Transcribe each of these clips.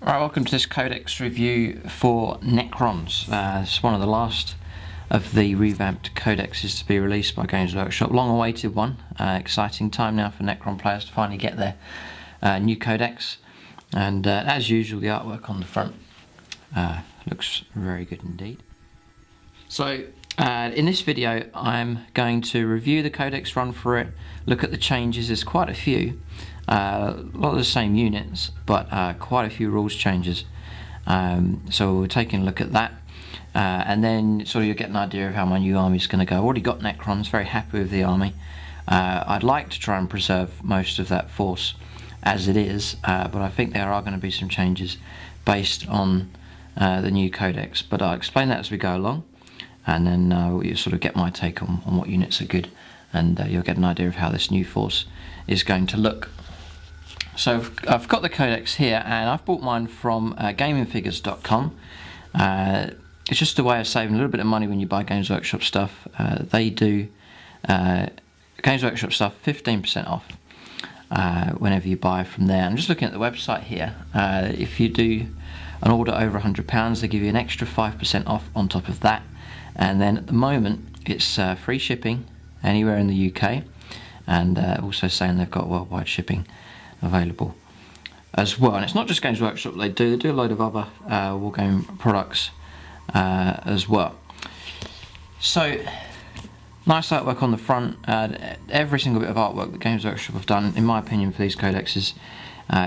Alright, welcome to this Codex review for Necrons. It's one of the last of the revamped codexes to be released by Games Workshop. Long awaited one. Exciting time now for Necron players to finally get their new codex. And as usual, the artwork on the front looks very good indeed. So in this video I'm going to review the codex, run through it, look at the changes. There's quite a few. A lot of the same units, but quite a few rules changes. So we're taking a look at that, and then sort of you'll get an idea of how my new army is going to go. I've already got Necrons, very happy with the army. I'd like to try and preserve most of that force as it is, but I think there are going to be some changes based on the new codex. But I'll explain that as we go along, and then you'll sort of get my take on what units are good, and you'll get an idea of how this new force is going to look. So I've got the codex here, and I've bought mine from gamingfigures.com. It's just a way of saving a little bit of money when you buy Games Workshop stuff. They do Games Workshop stuff 15% off whenever you buy from there. I'm just looking at the website here. If you do an order over £100, they give you an extra 5% off on top of that. And then at the moment it's free shipping anywhere in the UK, and also saying they've got worldwide shipping available as well. And it's not just Games Workshop they do a load of other wargame products as well. So nice artwork on the front. Every single bit of artwork that Games Workshop have done, in my opinion, for these codexes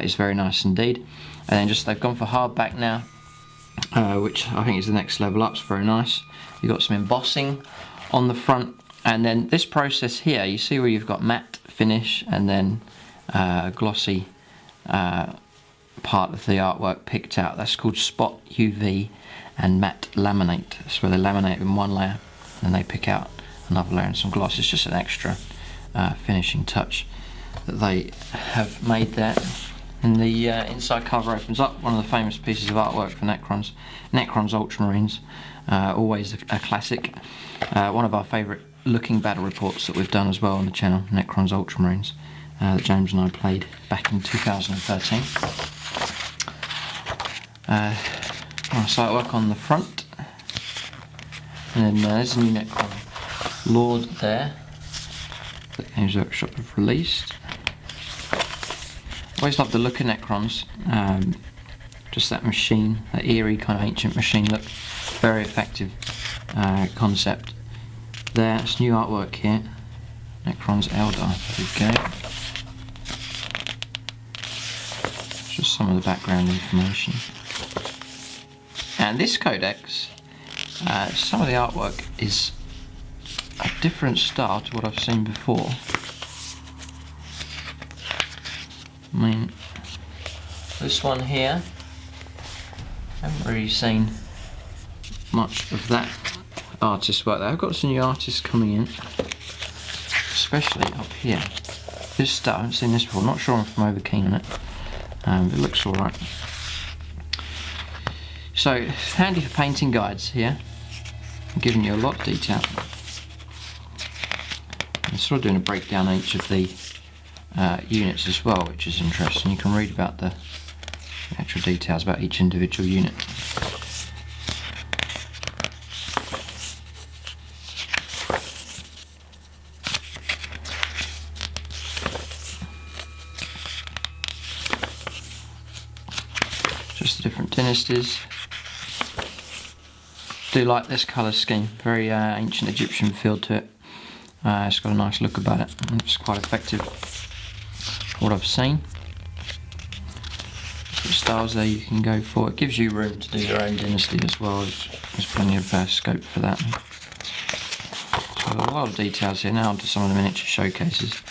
is very nice indeed. And then just they've gone for hardback now, which I think is the next level up. It's very nice. You've got some embossing on the front, and then this process here, you see where you've got matte finish and then glossy part of the artwork picked out. That's called spot UV and matte laminate. That's where they laminate in one layer and they pick out another layer and some gloss. It's just an extra finishing touch that they have made there. And the inside cover opens up, one of the famous pieces of artwork for Necrons, Necrons Ultramarines, always a classic. One of our favourite looking battle reports that we've done as well on the channel, Necrons Ultramarines, that James and I played back in 2013. Nice artwork on the front, and then there's a new Necron Lord there that Games Workshop have released. Always love the look of Necrons, just that machine, that eerie kind of ancient machine look, very effective concept there. It's new artwork here, Necrons Eldar, there we go. Just some of the background information. And this codex, some of the artwork is a different style to what I've seen before. I mean, this one here, I haven't really seen much of that artist work there. I've got some new artists coming in, especially up here. This stuff, I haven't seen this before, not sure if I'm over keen on it. It looks alright. So, it's handy for painting guides here. I'm giving you a lot of detail. I'm sort of doing a breakdown on each of the units as well, which is interesting. You can read about the actual details about each individual unit. Just the different dynasties. Do like this colour scheme, very ancient Egyptian feel to it. It's got a nice look about it. It's quite effective, what I've seen. Different styles there you can go for. It gives you room to do your own dynasty as well. There's plenty of scope for that. So a lot of details here. Now onto some of the miniature showcases.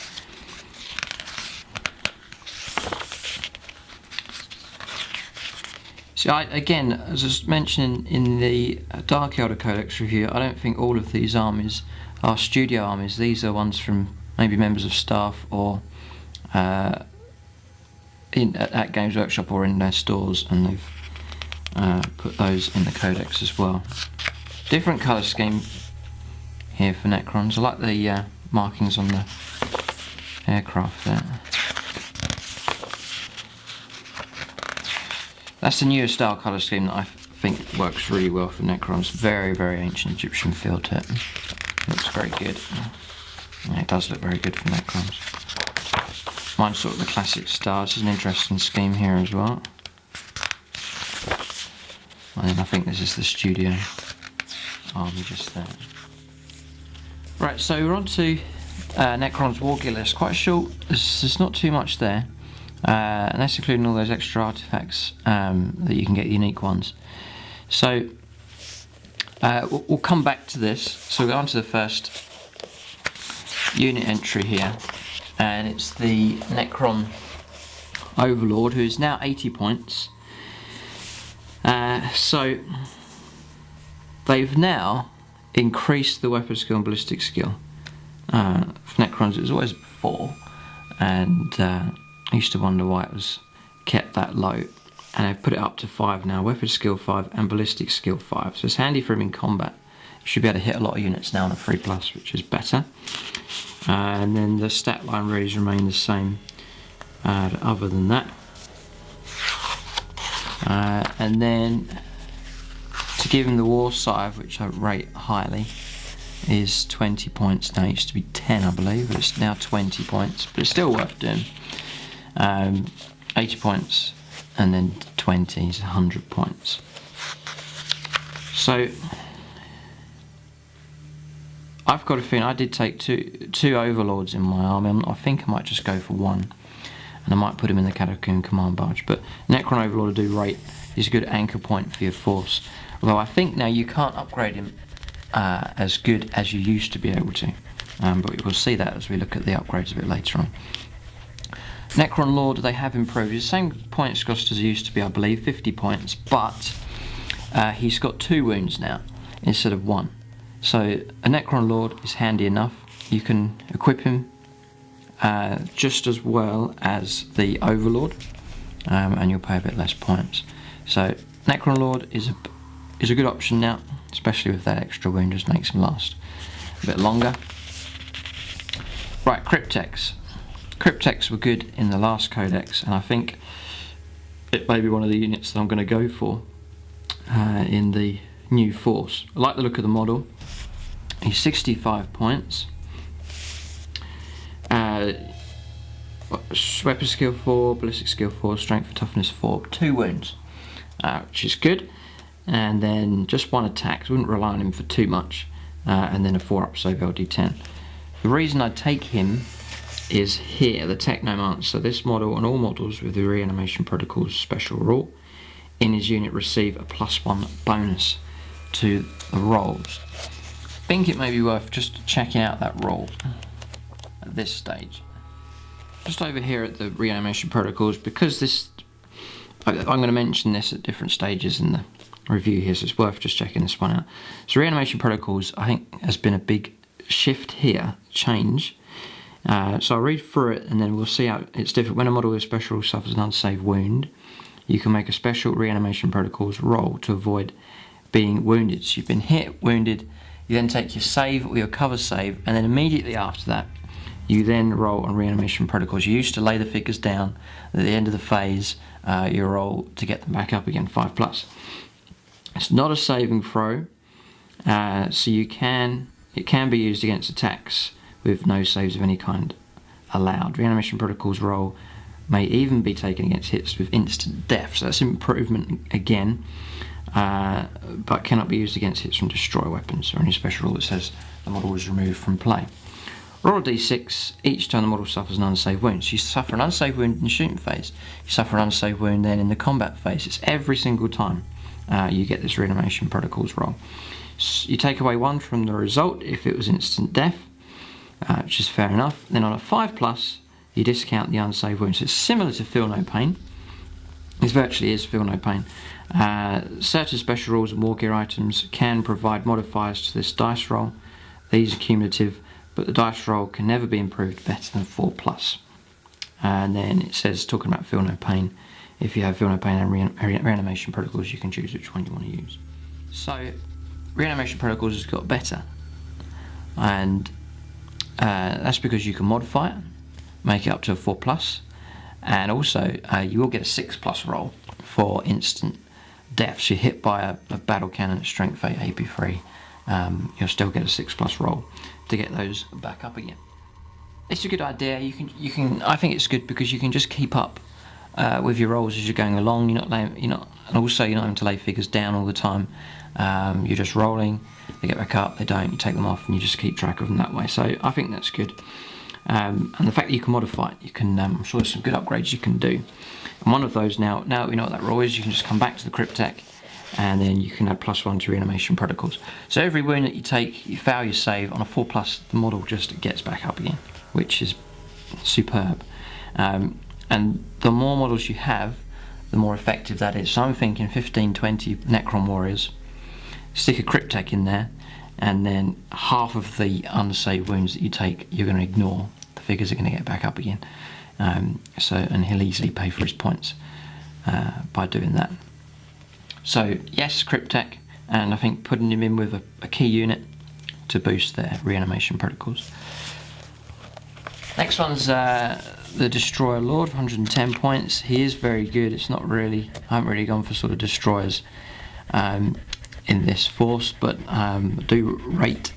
So again, as I was mentioning in the Dark Elder Codex review, I don't think all of these armies are studio armies. These are ones from maybe members of staff or at Games Workshop or in their stores, and they've put those in the codex as well. Different colour scheme here for Necrons. I like the markings on the aircraft there. That's the newer style colour scheme that I think works really well for Necrons. Very, very ancient Egyptian feel to it. Looks very good. Yeah, it does look very good for Necrons. Mine's sort of the classic style. This is an interesting scheme here as well. And I think this is the studio army just there. Right, so we're on to Necron's War Gear list. Quite short, there's not too much there. And that's including all those extra artifacts that you can get, unique ones. So we'll come back to this. So we'll go on to the first unit entry here, and it's the Necron Overlord, who is now 80 points. So they've now increased the weapon skill and ballistic skill. For Necrons it was always 4, and I used to wonder why it was kept that low, and they've put it up to 5 now. Weapon skill 5 and ballistic skill 5, so it's handy for him in combat. You should be able to hit a lot of units now on a 3+, which is better. And then the stat line really remain the same other than that. And then to give him the war scythe, which I rate highly, is 20 points. Now it used to be 10 I believe, but it's now 20 points, but it's still worth doing. 80 points and then 20 is 100 points. So I've got a feeling I did take two Overlords in my army. I think I might just go for one, and I might put him in the Catacomb command barge. But Necron Overlord I do rate is a good anchor point for your force. Although I think now you can't upgrade him as good as you used to be able to. But we'll see that as we look at the upgrades a bit later on. Necron Lord, they have improved. He's the same points cost as he used to be, I believe, 50 points, but he's got 2 wounds now instead of 1. So a Necron Lord is handy enough. You can equip him just as well as the Overlord, and you'll pay a bit less points. So Necron Lord is a good option now, especially with that extra wound, just makes him last a bit longer. Right, Crypteks. Crypteks were good in the last codex, and I think it may be one of the units that I'm going to go for in the new force. I like the look of the model. He's 65 points. Weapon skill 4, ballistic skill 4, strength and toughness 4, 2 wounds, which is good. And then just 1 attack, so I wouldn't rely on him for too much. And then a 4-up save LD10. The reason I take him is here, the Technomancer. So this model and all models with the reanimation protocols special rule in his unit receive a +1 bonus to the rolls. I think it may be worth just checking out that roll at this stage. Just over here at the reanimation protocols, because this, I'm going to mention this at different stages in the review here, so it's worth just checking this one out. So reanimation protocols, I think, has been a big shift here, change. So I'll read through it and then we'll see how it's different. When a model with special suffers an unsaved wound, you can make a special reanimation protocols roll to avoid being wounded. So you've been hit, wounded, you then take your save or your cover save, and then immediately after that you then roll on reanimation protocols. You used to lay the figures down at the end of the phase, you roll to get them back up again, 5+. It's not a saving throw, so it can be used against attacks with no saves of any kind allowed. Reanimation protocols roll may even be taken against hits with instant death, so that's an improvement again, but cannot be used against hits from destroy weapons or any special rule that says the model was removed from play. Roll a d6 each time the model suffers an unsaved wound. So you suffer an unsaved wound in the shooting phase, you suffer an unsaved wound then in the combat phase. It's every single time you get this reanimation protocols roll. So you take away 1 from the result if it was instant death, which is fair enough. Then on a 5+, you discount the unsaved wounds. So it's similar to Feel No Pain. This virtually is Feel No Pain. Certain special rules and war gear items can provide modifiers to this dice roll. These are cumulative, but the dice roll can never be improved better than 4+. And then it says, talking about Feel No Pain, if you have Feel No Pain and reanimation protocols, you can choose which one you want to use. So reanimation protocols has got better, and that's because you can modify it, make it up to a 4+, and also you will get a 6+ roll for instant deaths. You're hit by a battle cannon at strength 8 AP3, you'll still get a 6+ roll to get those back up again. It's a good idea. You can. I think it's good because you can just keep up with your rolls as you're going along. And also you're not having to lay figures down all the time. You're just rolling. They get back up. They don't. You take them off, and you just keep track of them that way. So I think that's good. And the fact that you can modify it, you can. I'm sure there's some good upgrades you can do. And one of those now that we know what that roll is, you can just come back to the Cryptek, and then you can add +1 to reanimation protocols. So every wound that you take, you fail your save on a 4+, the model just gets back up again, which is superb. And the more models you have, the more effective that is. So I'm thinking 15, 20 Necron warriors, stick a Cryptek in there, and then half of the unsaved wounds that you take, you're going to ignore. The figures are going to get back up again. And he'll easily pay for his points by doing that. So yes, Cryptek, and I think putting him in with a key unit to boost their reanimation protocols. Next one's the Destroyer Lord, 110 points. He is very good. It's not really, I haven't really gone for sort of destroyers in this force, but I do rate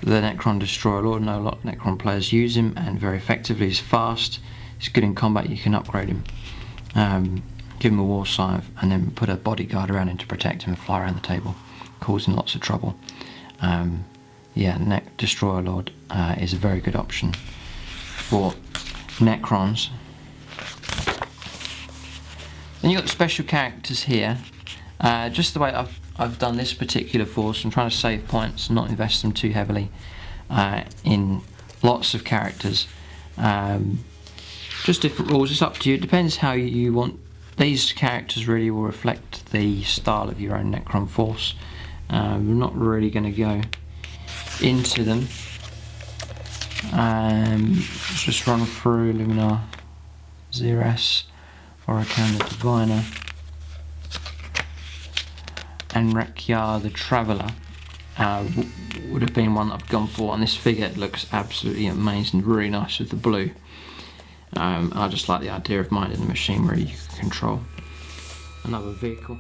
the Necron Destroyer Lord. I know a lot of Necron players use him, and very effectively. He's fast, he's good in combat. You can upgrade him, give him a war scythe, and then put a bodyguard around him to protect him and fly around the table, causing lots of trouble. Yeah, Destroyer Lord is a very good option for Necrons. Then you've got the special characters here. Just the way I've done this particular force, I'm trying to save points and not invest them too heavily in lots of characters. Just different rules, it's up to you. It depends how you want. These characters really will reflect the style of your own Necron force. We're not really going to go into them. Let's just run through Luminar, Xeras, Oricana the Diviner, and Lychguard the Traveller would have been one that I've gone for, and this figure looks absolutely amazing, really nice with the blue. I just like the idea of minding the machinery you can control. Another vehicle,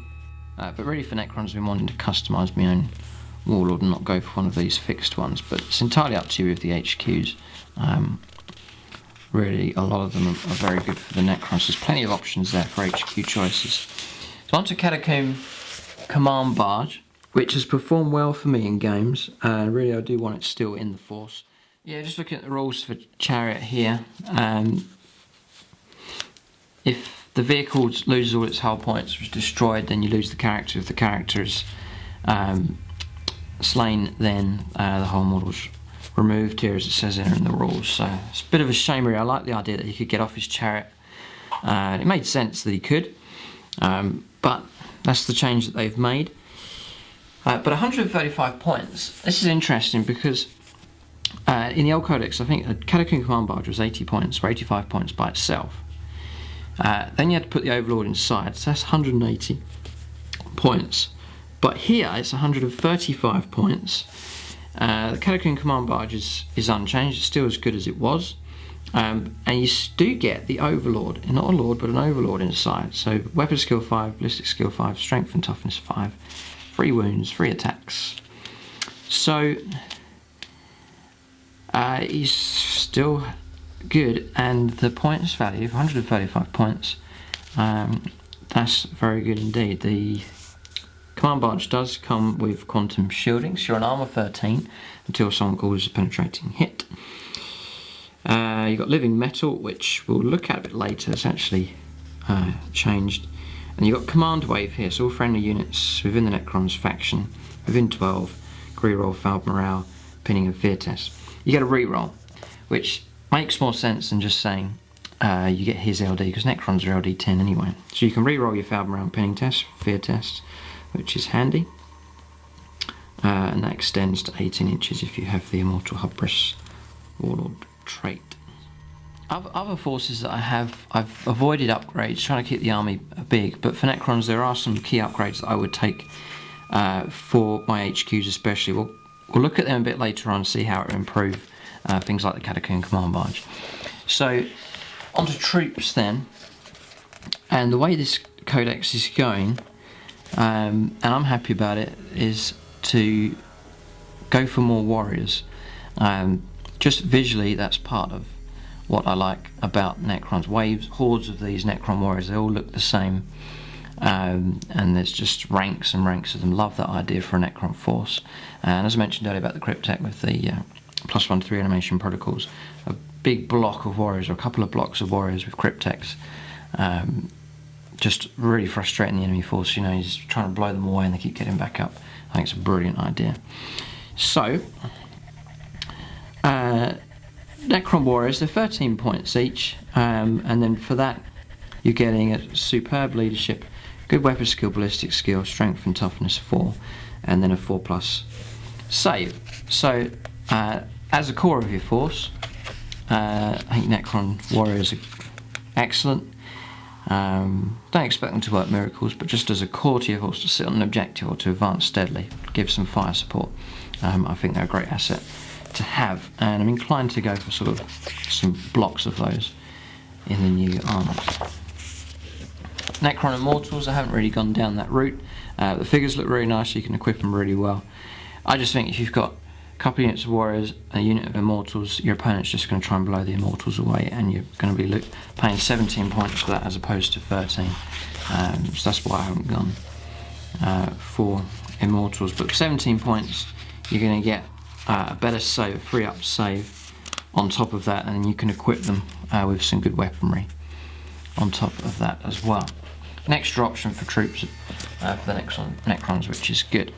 but really for Necrons I've been wanting to customise my own Warlord and not go for one of these fixed ones, but it's entirely up to you with the HQs. Really a lot of them are very good for the Necrons. There's plenty of options there for HQ choices. So onto Catacomb Command Barge, which has performed well for me in games. Really I do want it still in the force. Yeah, just looking at the rules for Chariot here. If the vehicle loses all its hull points or is destroyed, then you lose the character. If the character is slain, then the whole model's removed here, as it says there in the rules. So it's a bit of a shame really. I like the idea that he could get off his chariot. It made sense that he could, but that's the change that they've made. But 135 points, this is interesting because in the old codex I think a Catacomb Command Barge was 80 points or 85 points by itself. Then you had to put the Overlord inside, so that's 180 points. But here it's 135 points. The Catacomb Command Barge is unchanged, it's still as good as it was. And you do get the Overlord, not a Lord but an Overlord inside. So weapon skill 5, ballistic skill 5, strength and toughness 5, 3 wounds, 3 attacks. So he's still good, and the points value, 135 points, that's very good indeed. The Command Barge does come with quantum shielding, so you're on armor 13 until someone causes a penetrating hit. You've got living metal, which we'll look at a bit later. It's actually changed. And you've got command wave here, so all friendly units within the Necrons faction, within 12, reroll failed morale, pinning and fear test. You get a reroll, which makes more sense than just saying you get his LD, because Necrons are LD 10 anyway. So you can reroll your failed morale pinning test, fear test, which is handy, and that extends to 18 inches if you have the Immortal Hubris Warlord trait. Other forces that I have, I've avoided upgrades, trying to keep the army big, but for Necrons there are some key upgrades that I would take for my HQs especially. We'll look at them a bit later on and see how it will improve things like the Catacomb Command Barge. So onto troops then, and the way this Codex is going, and I'm happy about it, is to go for more warriors. Just visually, that's part of what I like about Necrons. Waves, hordes of these Necron warriors, they all look the same, and there's just ranks and ranks of them. Love that idea for a Necron force. And as I mentioned earlier about the Cryptek with the +1 to 3 animation protocols, a big block of warriors, or a couple of blocks of warriors with Crypteks, just really frustrating the enemy force. You know, he's trying to blow them away and they keep getting back up. I think it's a brilliant idea. So, Necron warriors, they're 13 points each, and then for that you're getting a superb leadership, good weapon skill, ballistic skill, strength and toughness 4, and then a 4+ save. So as a core of your force, I think Necron warriors are excellent. Don't expect them to work miracles, but just as a core to your force to sit on an objective or to advance steadily, give some fire support, I think they're a great asset to have, and I'm inclined to go for sort of some blocks of those in the new armours. Necron Immortals, I haven't really gone down that route. The figures look really nice, you can equip them really well. I just think if you've got a couple of units of warriors, a unit of immortals, your opponent's just going to try and blow the immortals away, and you're going to be paying 17 points for that as opposed to 13. So that's why I haven't gone for immortals. But for 17 points, you're going to get a better save, a free-up save on top of that, and you can equip them with some good weaponry on top of that as well. An extra option for troops for the Necrons, which is good.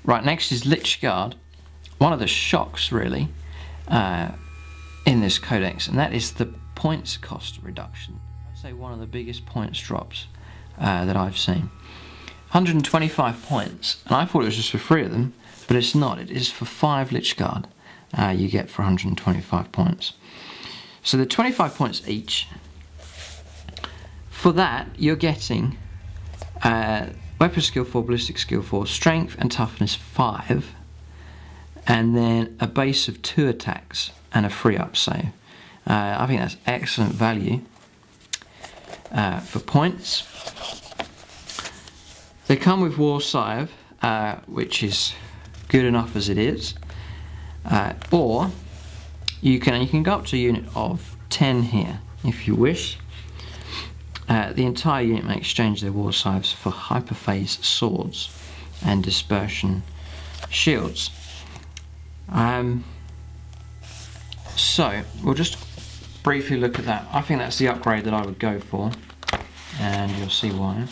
Right, next is Lychguard. One of the shocks, really, in this codex, and that is the points cost reduction. I'd say one of the biggest points drops that I've seen. 125 points, and I thought it was just for 3 of them, but it's not. It is for 5 Lychguard you get for 125 points. So they're 25 points each. For that, you're getting weapon skill 4, ballistic skill 4, strength and toughness 5, and then a base of 2 attacks and a free-up save. I think that's excellent value for points. They come with War Scythe, which is good enough as it is, or you can go up to a unit of 10 here if you wish. The entire unit may exchange their War Scythes for hyperphase swords and dispersion shields. So we'll just briefly look at that. I think that's the upgrade that I would go for, and you'll see why.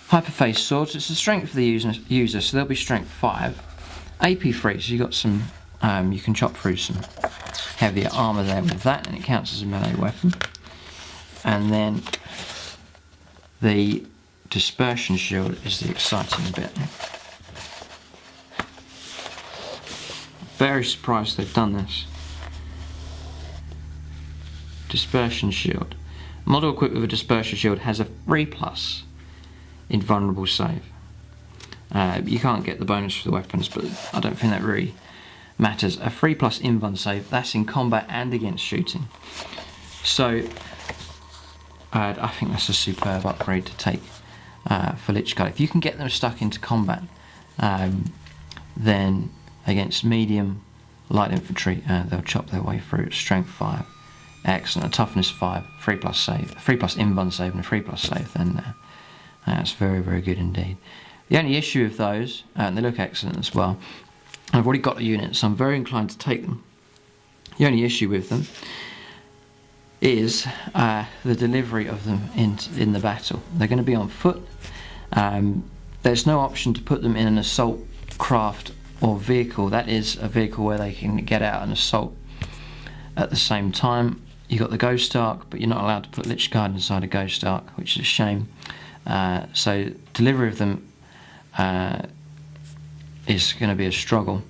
Hyperphase swords, it's the strength of the user, so they'll be strength 5. AP 3, so you've got some, you can chop through some heavier armour there with that, and it counts as a melee weapon. And then the dispersion shield is the exciting bit. Very surprised they've done this. Dispersion shield. Model equipped with a dispersion shield has a 3+ invulnerable save. You can't get the bonus for the weapons, but I don't think that really matters. A 3+ invuln save, that's in combat and against shooting. So I think that's a superb upgrade to take for Lychguard. If you can get them stuck into combat, then against medium light infantry, they'll chop their way through. Strength 5, excellent. A toughness 5, 3+ save, 3+ invuln save, and a 3+ save. Then that's very, very good indeed. The only issue with those, and they look excellent as well, I've already got a unit, so I'm very inclined to take them. The only issue with them is the delivery of them in the battle. They're going to be on foot. There's no option to put them in an assault craft or vehicle. That is a vehicle where they can get out and assault at the same time. You've got the Ghost Ark, but you're not allowed to put Lychguard inside a Ghost Ark, which is a shame. So delivery of them is going to be a struggle.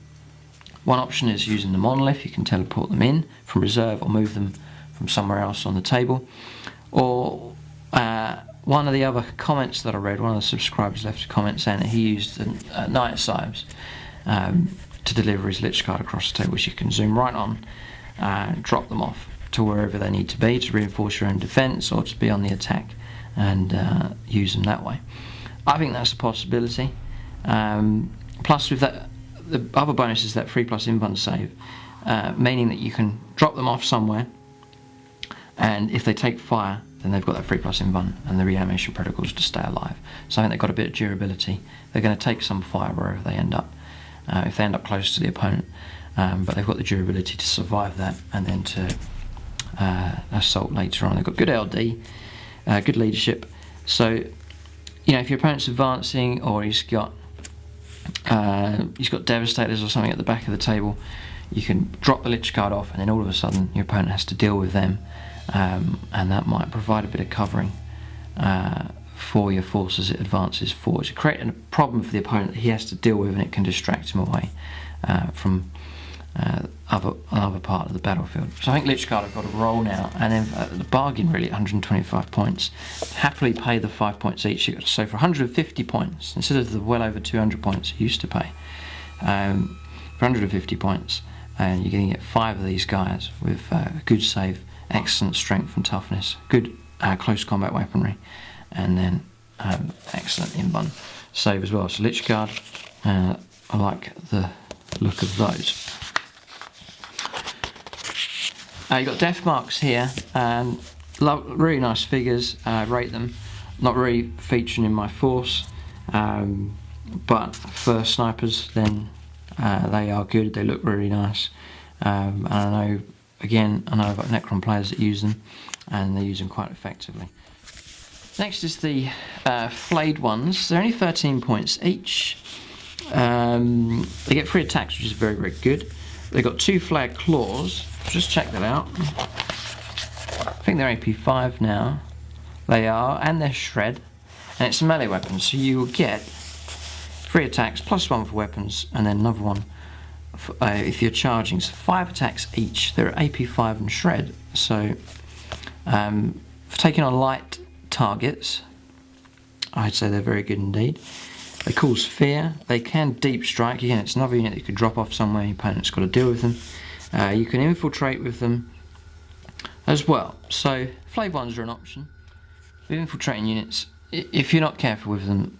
One option is using the monolith. You can teleport them in from reserve or move them from somewhere else on the table. Or one of the other comments that I read, one of the subscribers left a comment saying that he used the Night Scythes to deliver his Lychguard across the table, which you can zoom right on and drop them off to wherever they need to be to reinforce your own defence or to be on the attack and use them that way. I think that's a possibility. Plus, with that, the other bonus is that 3+ invuln save, meaning that you can drop them off somewhere, and if they take fire, then they've got that 3+ invuln and the reanimation protocols to stay alive. So I think they've got a bit of durability. They're going to take some fire wherever they end up, if they end up close to the opponent, but they've got the durability to survive that and then to assault later on. They've got good LD, good leadership. So, you know, if your opponent's advancing or he's got Devastators or something at the back of the table, you can drop the Lychguard off, and then all of a sudden your opponent has to deal with them, and that might provide a bit of covering for your force as it advances forward. You create a problem for the opponent that he has to deal with, and it can distract him away from other part of the battlefield. So I think Lychguard have got a roll now, and then the bargain really at 125 points. Happily pay the 5 points each. So for 150 points, instead of the well over 200 points you used to pay, for 150 points, and you're going to get 5 of these guys with good save, excellent strength and toughness, good close combat weaponry, and then excellent invuln save as well. So Lychguard, I like the look of those. You've got death marks here, really nice figures, rate them. Not really featuring in my force, but for snipers then they are good, they look really nice. And I know I've got Necron players that use them, and they use them quite effectively. Next is the flayed ones. They're only 13 points each. They get 3 attacks, which is very, very good. They've got 2 flared claws. Just check that out. I think they're AP5 now. They are, and they're shred. And it's a melee weapon, so you will get 3 attacks, +1 for weapons, and then another one for, if you're charging. So 5 attacks each. They're AP5 and shred. So for taking on light targets, I'd say they're very good indeed. They cause fear. They can deep strike. Again, it's another unit that you could drop off somewhere. Your opponent's got to deal with them. You can infiltrate with them as well. So flayed ones are an option. With infiltrating units, if you're not careful with them,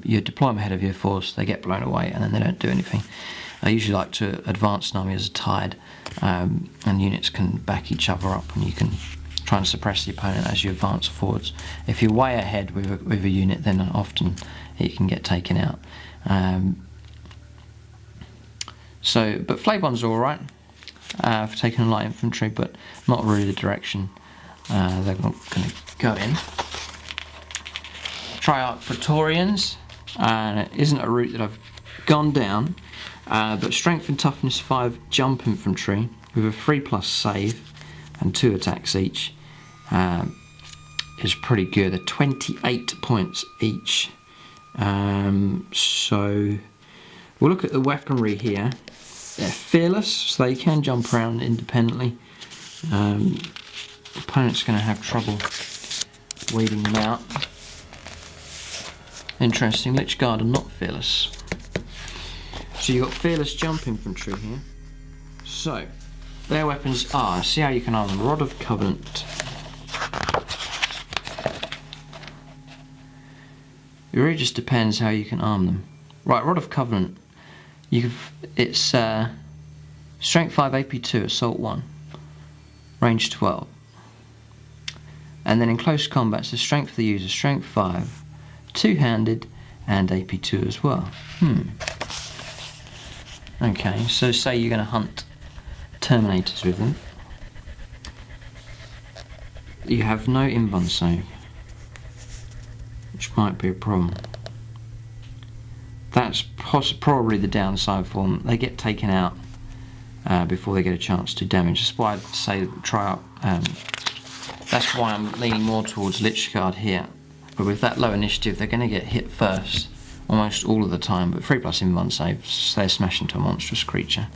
you deploy them ahead of your force, they get blown away, and then they don't do anything. I usually like to advance an army as a tide, and units can back each other up, and you can try and suppress the opponent as you advance forwards. If you're way ahead with a unit, then often it can get taken out. But flayed ones are alright for taking on light infantry, but not really the direction they're not going to go in. Triarch Praetorians, and it isn't a route that I've gone down, but strength and toughness 5 jump infantry with a 3+ save and 2 attacks each is pretty good. They're 28 points each. So we'll look at the weaponry here. They're fearless, so they can jump around independently. Opponent's going to have trouble weeding them out. Interesting, Lychguard are not fearless. So you've got fearless jump infantry here. So their weapons are, see how you can arm them, Rod of Covenant. It really just depends how you can arm them. Right, Rod of Covenant. It's strength 5, AP2, assault 1, range 12. And then in close combat, so strength of the user, strength 5, two-handed, and AP2 as well. Okay, so say you're going to hunt Terminators with them. You have no invuln save, which might be a problem. That's probably the downside for them. They get taken out before they get a chance to damage. That's why I'd say try out. That's why I'm leaning more towards Lychguard here. But with that low initiative, they're going to get hit first almost all of the time. But 3+ invuln saves, they're smashing to a monstrous creature.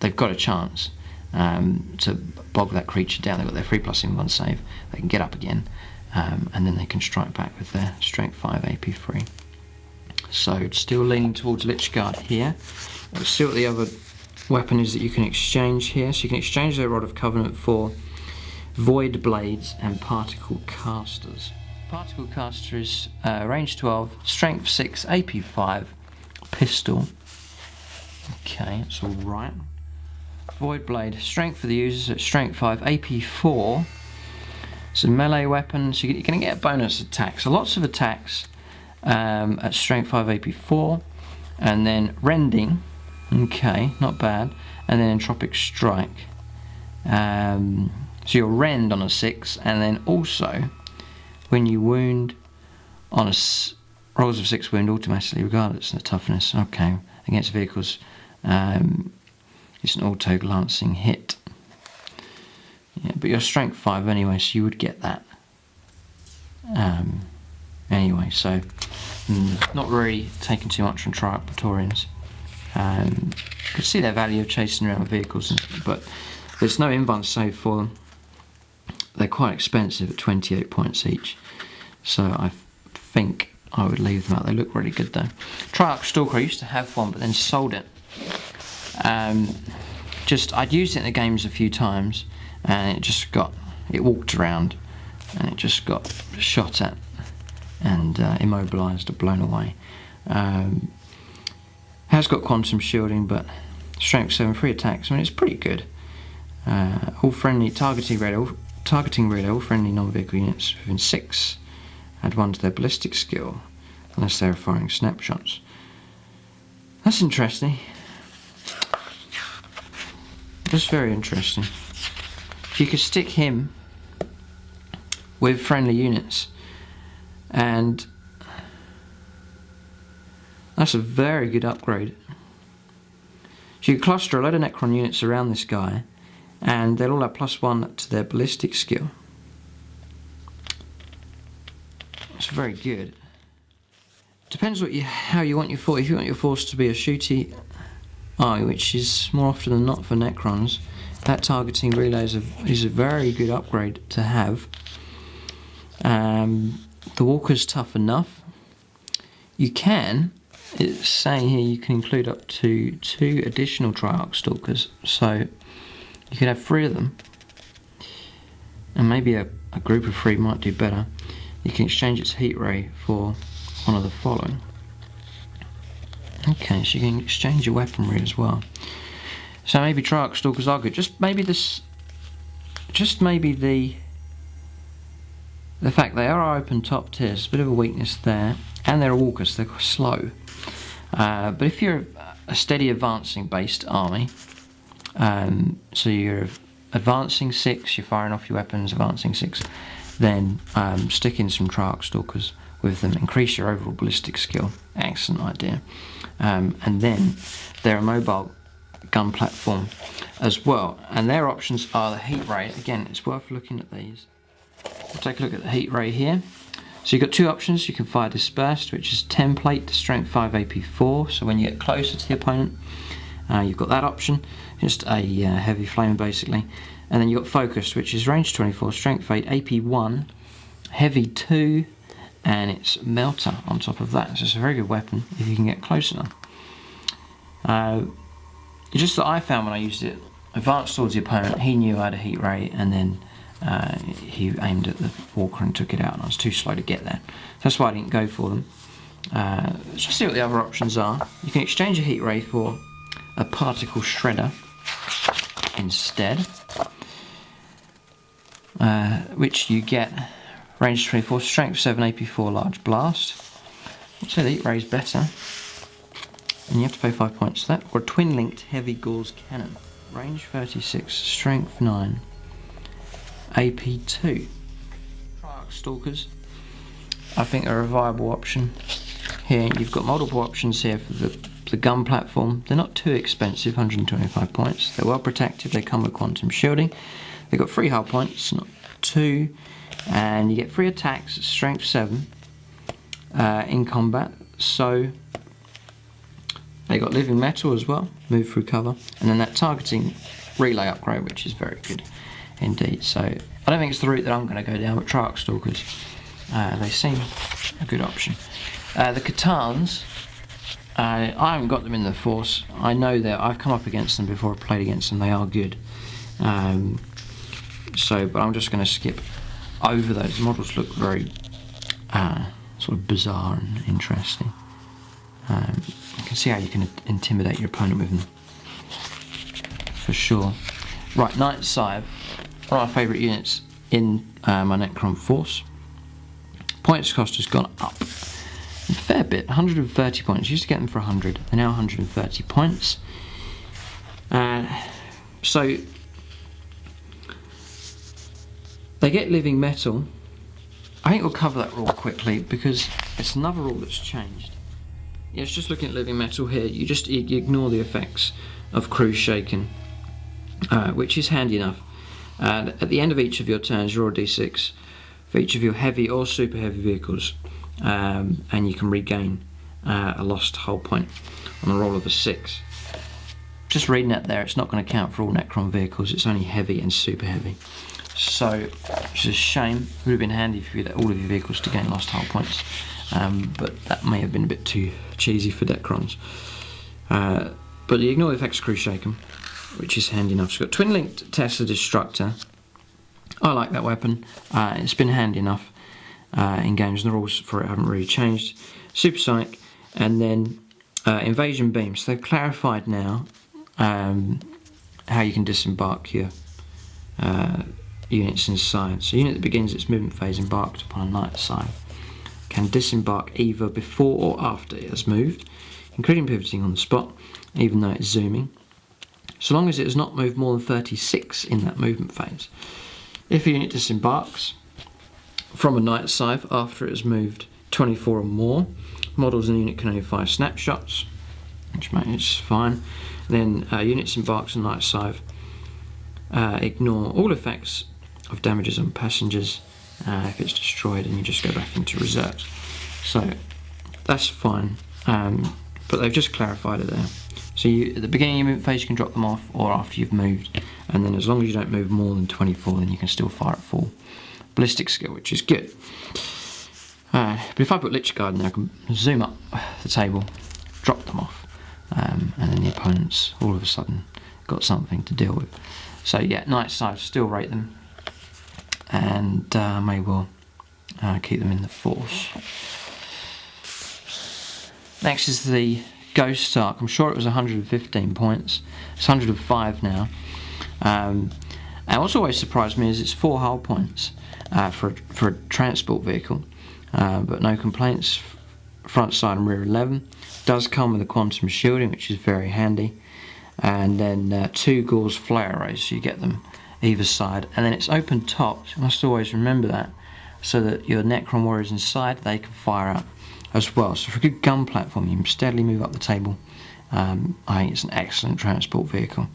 They've got a chance to bog that creature down. They've got their 3+ invuln save. They can get up again, and then they can strike back with their strength 5 AP3. So still leaning towards Lychguard here. We'll see what the other weapon is that you can exchange here. So you can exchange the Rod of Covenant for Void Blades and Particle Casters. Particle Caster is range 12, strength 6, AP 5, pistol. Okay, that's alright. Void Blade, strength for the users at strength 5, AP 4. It's a melee weapon, so you're going to get a bonus attack. So lots of attacks at strength 5, AP 4. And then rending, okay, not bad. And then entropic strike. So you'll rend on a 6, and then also when you wound on rolls of 6 wound automatically, regardless of the toughness. Okay, against vehicles, it's an auto glancing hit. Yeah, but you're strength 5 anyway, so you would get that. Anyway, so not really taking too much from Triarch Praetorians. You could see their value of chasing around vehicles, but there's no inbound save for them. They're quite expensive at 28 points each, so I think I would leave them out. They look really good though. Triarch Stalker, I used to have one but then sold it. I'd used it in the games a few times and it walked around and it just got shot at and immobilised or blown away. Has got quantum shielding but strength 7, 3 attacks. I mean, it's pretty good. All friendly targeting radar, all friendly non-vehicle units within 6 add 1 to their ballistic skill unless they are firing snapshots. That's interesting. That's very interesting. If you could stick him with friendly units, and that's a very good upgrade. So you cluster a load of Necron units around this guy and they'll all have +1 to their ballistic skill. It's very good. Depends how you want your force. If you want your force to be a shooty eye, which is more often than not for Necrons, that targeting relay is a very good upgrade to have. The Walker's tough enough. You can, it's saying here you can include up to 2 additional Triarch Stalkers, so you could have 3 of them, and maybe a group of 3 might do better. You can exchange its heat ray for one of the following. Okay, so you can exchange your weaponry as well. So maybe Triarch Stalkers are good. Just maybe the fact they are open top tiers, a bit of a weakness there, and they're walkers, they're slow. But if you're a steady advancing based army, so you're advancing 6, you're firing off your weapons, advancing 6, then stick in some Triarch Stalkers with them, increase your overall ballistic skill. Excellent idea. And then they're a mobile gun platform as well, and their options are the heat ray. Again, it's worth looking at these. We'll take a look at the heat ray here. So you've got 2 options. You can fire dispersed, which is template to strength 5 AP 4, so when you get closer to the opponent, you've got that option, just a heavy flame basically. And then you've got focused, which is range 24, strength 8, AP 1, heavy 2, and it's melter on top of that. So it's a very good weapon if you can get close enough. Just that I found when I used it, advanced towards the opponent, he knew I had a heat ray, and then he aimed at the walker and took it out, and I was too slow to get there. So that's why I didn't go for them. Let's just see what the other options are. You can exchange a heat ray for a particle shredder instead, which you get range 24, strength 7, AP 4, large blast. I'd say the heat ray is better, and you have to pay 5 points for that. Or a twin linked heavy gauze cannon, range 36, strength 9, AP 2. Triarch Stalkers, I think, are a viable option. Here you've got multiple options here for the gun platform. They're not too expensive, 125 points. They're well protected, they come with quantum shielding. They've got 3 hull points, not 2, and you get 3 attacks at strength 7 in combat. So they got living metal as well, move through cover, and then that targeting relay upgrade, which is very good indeed. So I don't think it's the route that I'm going to go down, but Triarch Stalkers, they seem a good option. The Catans, I haven't got them in the Force. I know that I've come up against them before. I've played against them. They are good. But I'm just going to skip over those. The models look very sort of bizarre and interesting. You can see how you can intimidate your opponent with them, for sure. Right, Knight Scythe, one of my favourite units in my Necron Force. Points cost has gone up a fair bit, 130 points. Used to get them for 100, they're now 130 points. So they get living metal. I think we'll cover that rule quickly because it's another rule that's changed. Yeah, it's just looking at living metal here. You ignore the effects of crew shaken, which is handy enough. At the end of each of your turns, you roll a d6 for each of your heavy or super heavy vehicles, and you can regain a lost hull point on a roll of a 6. Just reading that there, it's not going to count for all Necron vehicles. It's only heavy and super heavy. So, which is a shame. It would have been handy for all of your vehicles to gain lost hull points, but that may have been a bit too cheesy for Necrons. But you ignore the effects of crew shaken, which is handy enough. So you've got twin linked Tesla Destructor. I like that weapon. It's been handy enough in games. The rules for it haven't really changed. Supersonic, and then Invasion Beam. So they've clarified now how you can disembark your units inside. So a unit that begins its movement phase embarked upon a Knight Scythe can disembark either before or after it has moved, including pivoting on the spot, even though it's zooming, so long as it has not moved more than 36 in that movement phase. If a unit disembarks from a Knight Scythe after it has moved 24 or more, models in the unit can only fire snapshots, which is fine. Then units embarks on Knight Scythe ignore all effects of damages on passengers if it's destroyed, and you just go back into reserves. So that's fine, but they've just clarified it there. So at the beginning of your movement phase you can drop them off, or after you've moved, and then as long as you don't move more than 24, then you can still fire at full ballistic skill, which is good. But if I put Lychguard in there, I can zoom up the table, drop them off, and then the opponent's all of a sudden got something to deal with. So yeah, Knight Scythe, still rate them, and may well keep them in the Force. Next is the Ghost Arc. I'm sure it was 115 points. It's 105 now. And what's always surprised me is it's 4 hull points for a transport vehicle, but no complaints. Front, side and rear 11. Does come with a quantum shielding, which is very handy. And then 2 Gauze flare arrays, so you get them either side. And then it's open topped. You must always remember that, so that your Necron warriors inside, they can fire up as well. So for a good gun platform, you can steadily move up the table. I think it's an excellent transport vehicle.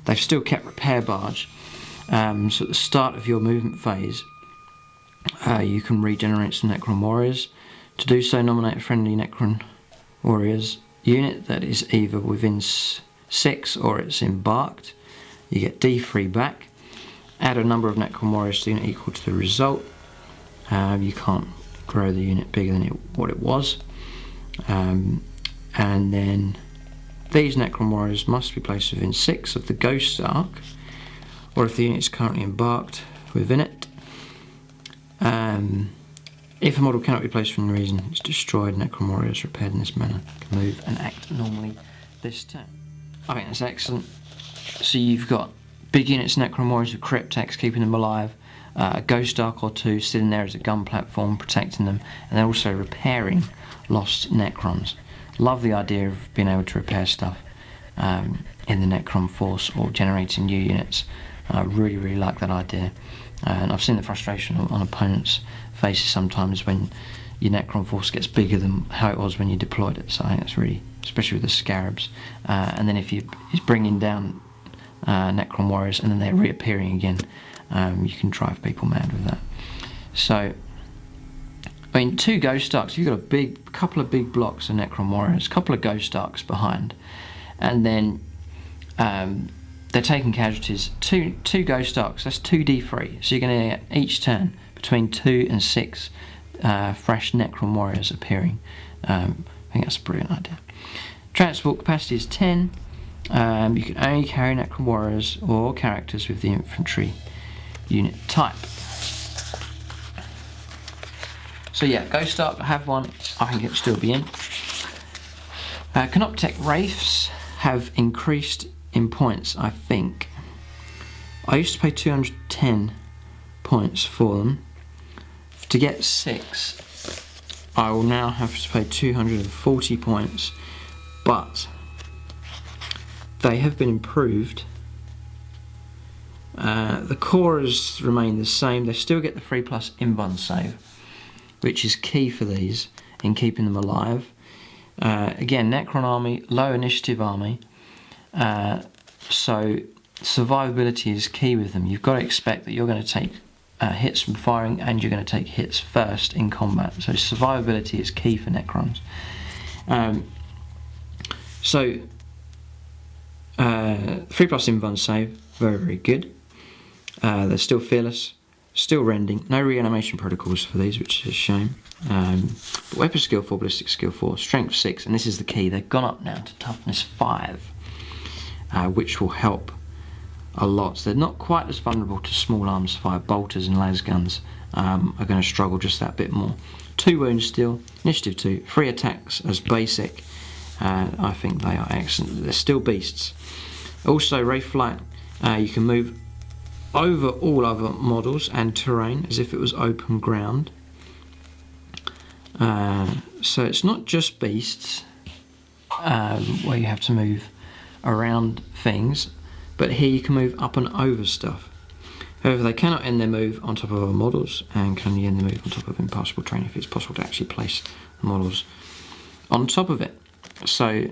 They've still kept repair barge, so at the start of your movement phase you can regenerate some Necron warriors. To do so, nominate a friendly Necron warriors unit that is either within 6 or it's embarked. You get D3 back. Add a number of Necron warriors to the unit equal to the result. You can't grow the unit bigger than what it was. And then these Necron warriors must be placed within 6 of the Ghost Arc, or if the unit is currently embarked within it. If a model cannot be placed for any reason, it's destroyed. Necron warriors repaired in this manner can move and act normally this turn. I think that's excellent. So you've got big units Necron warriors with Cryptek keeping them alive, a Ghost Arc or 2 sitting there as a gun platform protecting them, and they're also repairing lost Necrons. Love the idea of being able to repair stuff in the Necron Force, or generating new units. I really like that idea, and I've seen the frustration on opponents' faces sometimes when your Necron Force gets bigger than how it was when you deployed it. So I think that's really, especially with the Scarabs, and then if you're bringing down Necron warriors and then they're reappearing again, you can drive people mad with that. So I mean, 2 Ghost Arcs, you've got a couple of big blocks of Necron warriors, a couple of Ghost Arcs behind, and then they're taking casualties. Two Ghost Arcs, that's 2d3, so you're going to get each turn between 2 and 6 fresh Necron warriors appearing. I think that's a brilliant idea. Transport capacity is 10. You can only carry Necron warriors or characters with the infantry unit type. So yeah, go start, have one. I think it'll still be in. Cryptek Wraiths have increased in points, I think. I used to pay 210 points for them. To get 6, I will now have to pay 240 points, but they have been improved. The core has remained the same. They still get the 3+ inbun save, which is key for these in keeping them alive. Again, Necron army, low initiative army, so survivability is key with them. You've got to expect that you're going to take hits from firing, and you're going to take hits first in combat. So survivability is key for Necrons. 3+ inbun save, very, very good. They're still fearless, still rending. No reanimation protocols for these, which is a shame. But weapon skill 4, ballistic skill 4, strength 6, and this is the key. They've gone up now to toughness 5, which will help a lot. So they're not quite as vulnerable to small arms fire. Bolters and las guns are going to struggle just that bit more. 2 wounds still, initiative 2, 3 attacks as basic. I think they are excellent. They're still beasts. Also, Wraith Flight, you can move over all other models and terrain as if it was open ground. So it's not just beasts where you have to move around things, but here you can move up and over stuff. However, they cannot end their move on top of other models, and can only end their move on top of impassable terrain if it's possible to actually place the models on top of it. So,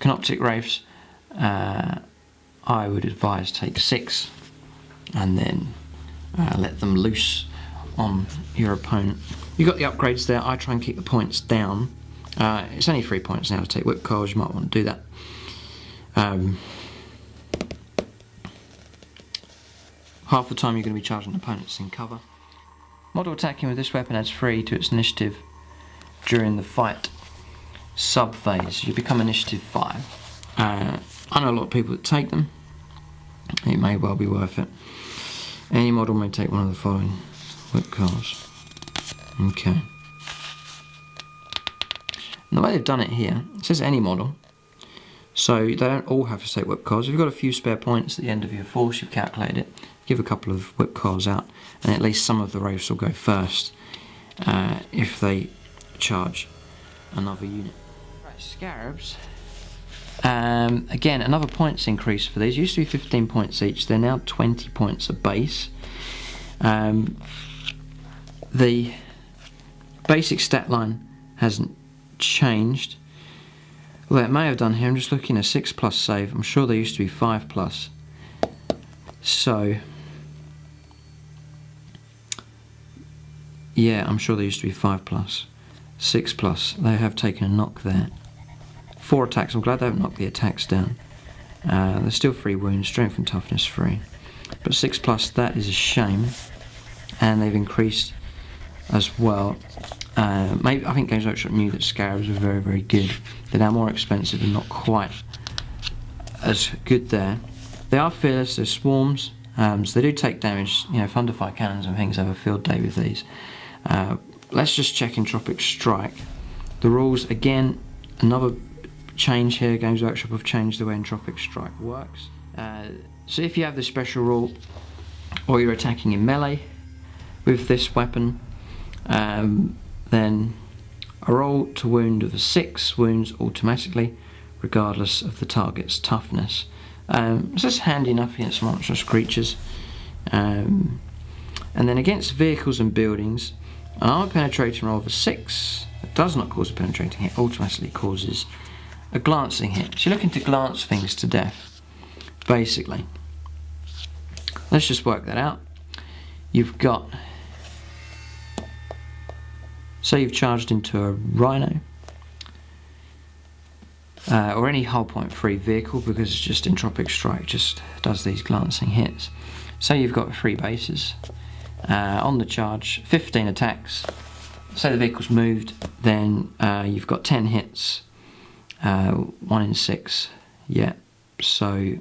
Cryptek Wraiths, I would advise take 6, and then let them loose on your opponent. You've got the upgrades there. I try and keep the points down. It's only 3 points now to take whip coils. You might want to do that. Half the time you're going to be charging opponents in cover. Model attacking with this weapon adds 3 to its initiative during the fight sub-phase. You become initiative 5. I know a lot of people that take them. It may well be worth it. Any model may take one of the following whip coils. Okay. And the way they've done it here, it says any model. So they don't all have to take whip coils. If you've got a few spare points at the end of your force, you've calculated it, give a couple of whip coils out, and at least some of the Wraiths will go first if they charge another unit. Right, Scarabs. Again, another points increase for these. Used to be 15 points each, they're now 20 points a base. The basic stat line hasn't changed. Well, it may have done here. I'm just looking at 6+ save. I'm sure there used to be 5+. So, yeah, I'm sure there used to be 5+. 6+. They have taken a knock there. 4 attacks. I'm glad they haven't knocked the attacks down. There's still 3 wounds, strength and toughness 3. But 6+, that is a shame. And they've increased as well. Maybe I think Games Workshop knew that Scarabs were very, very good. They're now more expensive and not quite as good there. They are fearless, they're swarms, so they do take damage. You know, Thunderfire cannons and things have a field day with these. Let's just check Entropic Strike. The rules, again, another change here. Games Workshop have changed the way Entropic Strike works. So if you have this special rule, or you're attacking in melee with this weapon, then a roll to wound of a 6 wounds automatically, regardless of the target's toughness. So that's handy enough against monstrous creatures. And then against vehicles and buildings, an armor penetrating roll of a 6 that does not cause a penetrating hit automatically causes a glancing hit. So you're looking to glance things to death, basically. Let's just work that out. You've got, say you've charged into a Rhino, or any hull point free vehicle, because it's just Entropic Strike just does these glancing hits. Say you've got 3 bases on the charge, 15 attacks. Say the vehicle's moved, then you've got 10 hits 1 in 6. Yeah, so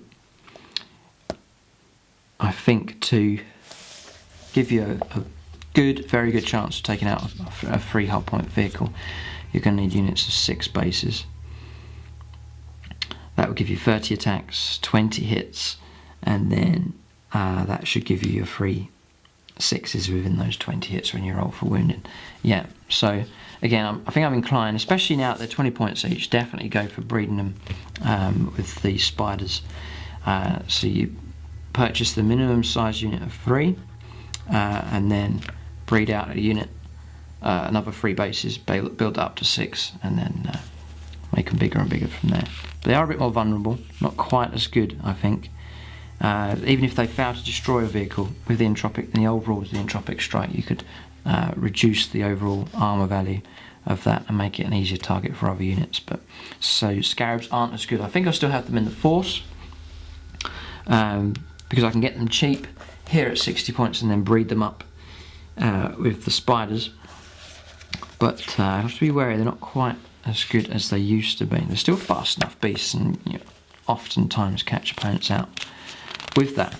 I think to give you a good, very good chance of taking out a free hardpoint vehicle, you're going to need units of 6 bases. That will give you 30 attacks, 20 hits, and then that should give you your free 6s within those 20 hits when you roll for wounded. Yeah, so again, I think I'm inclined, especially now that they're 20 points each, definitely go for breeding them with the spiders. So you purchase the minimum size unit of 3, and then breed out a unit, another 3 bases, build up to 6, and then make them bigger and bigger from there. But they are a bit more vulnerable, not quite as good, I think. Even if they fail to destroy a vehicle with the entropic, in the old rules of the entropic strike, you could reduce the overall armor value of that and make it an easier target for other units. But so Scarabs aren't as good. I think I still have them in the force because I can get them cheap here at 60 points and then breed them up with the spiders. But I have to be wary, they're not quite as good as they used to be. They're still fast enough beasts, and you know, oftentimes catch opponents out with that.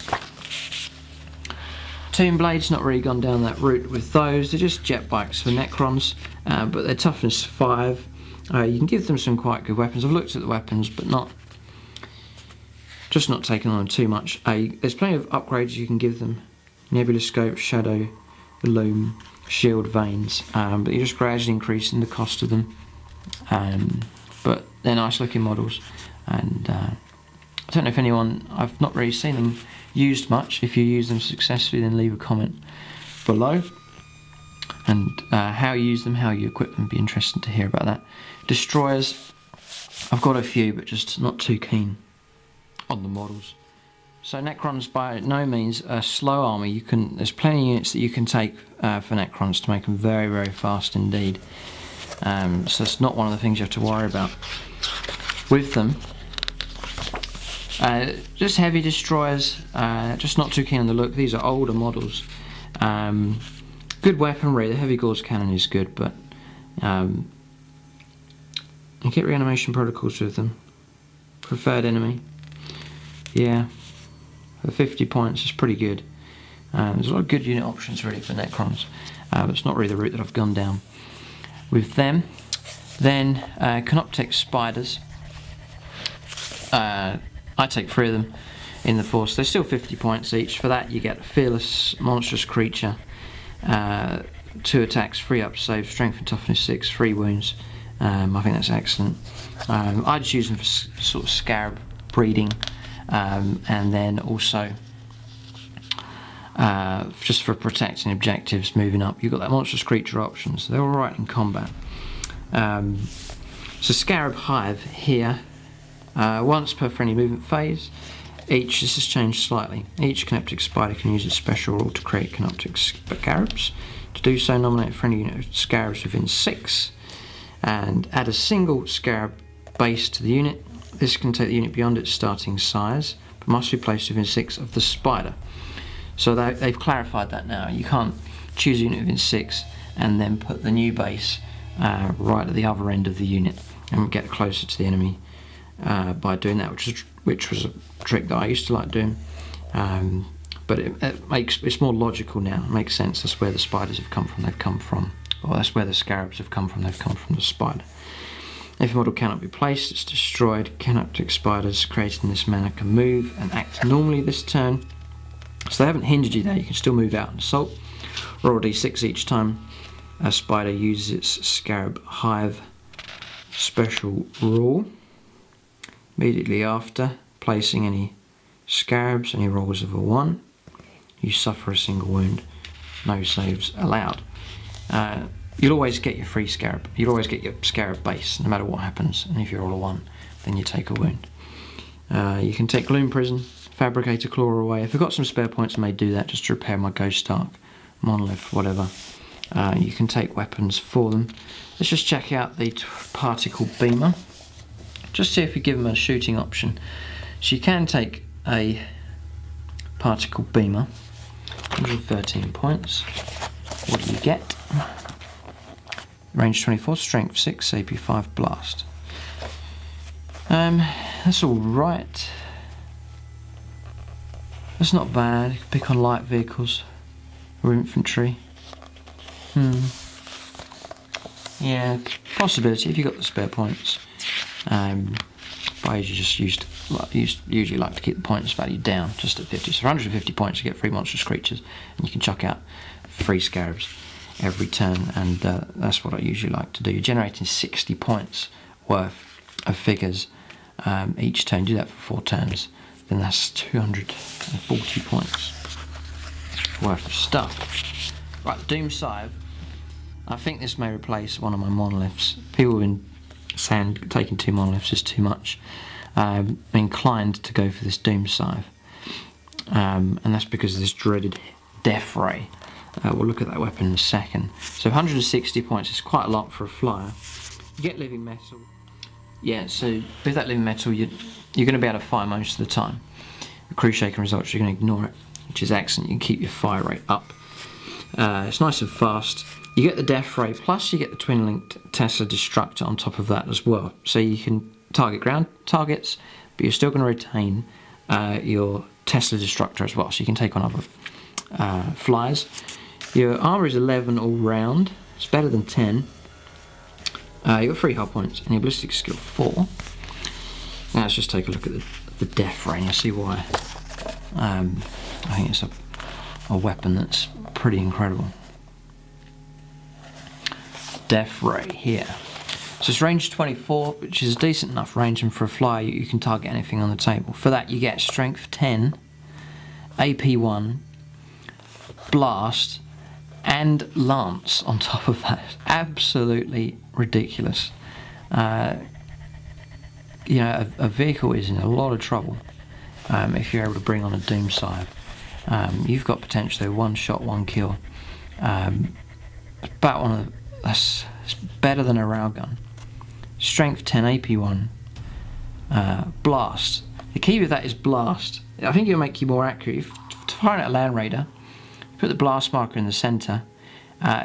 Tomb Blades, not really gone down that route with those. They're just jet bikes for Necrons, but they're toughness 5. You can give them some quite good weapons. I've looked at the weapons, but not taking on them too much. There's plenty of upgrades you can give them: Nebula Scope, Shadow, Loom, Shield, Veins, but you're just gradually increasing the cost of them. But they're nice looking models, and I don't know if anyone, I've not really seen them used much. If you use them successfully, then leave a comment below, and how you use them, how you equip them, be interesting to hear about that. Destroyers, I've got a few, but just not too keen on the models. So Necrons by no means a slow army. There's plenty of units that you can take for Necrons to make them very, very fast indeed. So it's not one of the things you have to worry about with them. Just heavy destroyers, just not too keen on the look. These are older models. Good weaponry, the heavy gauze cannon is good, but you get reanimation protocols with them. Preferred enemy, yeah, for 50 points is pretty good. There's a lot of good unit options really for Necrons, but it's not really the route that I've gone down with them. Then Cryptek spiders, I take 3 of them in the force. They're still 50 points each. For that you get Fearless Monstrous Creature, 2 attacks, 3 up save, strength and toughness 6, 3 wounds. I think that's excellent. I just use them for sort of Scarab breeding, and then also just for protecting objectives moving up. You've got that Monstrous Creature option, so they're alright in combat. So Scarab Hive here, once per friendly movement phase. This has changed slightly. Each Cryptek spider can use a special rule to create Cryptek Scarabs. To do so, nominate a friendly unit of Scarabs within 6 and add a single Scarab base to the unit. This can take the unit beyond its starting size, but must be placed within 6 of the spider. So they've clarified that now. You can't choose a unit within 6 and then put the new base right at the other end of the unit and get closer to the enemy by doing that, which was a trick that I used to like doing. But it's more logical now. It makes sense. That's where the spiders have come from. Or that's where the Scarabs have come from. They've come from the spider. If a model cannot be placed, it's destroyed. Cryptek spiders created in this manner can move and act normally this turn. So they haven't hindered you there. You can still move out and assault. Roll a d6 each time a spider uses its Scarab Hive special rule. Immediately after placing any Scarabs, any rolls of a 1, you suffer a single wound. No saves allowed. You'll always get your free Scarab. You'll always get your Scarab base, no matter what happens. And if you roll a 1, then you take a wound. You can take Gloom Prison, Fabricate a Claw away. If I've got some spare points, I may do that just to repair my Ghost Arc, Monolith, whatever. You can take weapons for them. Let's just check out the Particle Beamer. Just see if we give them a shooting option. So you can take a Particle Beamer, 113 points. What do you get? Range 24, Strength 6, AP 5, Blast. That's all right. That's not bad. Pick on light vehicles or infantry. Yeah, possibility if you got the spare points. But I usually like to keep the points value down, just at 50. So 150 points to get 3 monstrous creatures, and you can chuck out 3 scarabs every turn, and that's what I usually like to do. You're generating 60 points worth of figures each turn. Do that for 4 turns, then that's 240 points worth of stuff. Right, the Doom Scythe. I think this may replace one of my monoliths. People have been saying taking 2 monoliths is too much. I'm inclined to go for this Doom Scythe, and that's because of this dreaded Death Ray. We'll look at that weapon in a second. So 160 points is quite a lot for a flyer. You get living metal. Yeah, so with that living metal, you're going to be able to fire most of the time. The crew shaking results, you're going to ignore it, which is excellent. You can keep your fire rate up. It's nice and fast. You get the Death Ray, plus you get the twin-linked Tesla Destructor on top of that as well. So you can target ground targets, but you're still going to retain your Tesla Destructor as well. So you can take on other flyers. Your armour is 11 all round. It's better than 10. You've got 3 hull points, and your ballistic skill 4. Now let's just take a look at the Death Ray and see why. I think it's a weapon that's pretty incredible. Death Ray here. So it's range 24, which is a decent enough range, and for a flyer you can target anything on the table. For that you get strength 10, AP 1, blast, and lance on top of that. Absolutely ridiculous. You know, a vehicle is in a lot of trouble if you're able to bring on a Doom Scythe. You've got potentially a 1 shot, 1 kill. About one of the, that's better than a railgun. Strength 10, AP 1, blast. The key with that is blast. I think it'll make you more accurate. If to fire at a land raider, put the blast marker in the centre.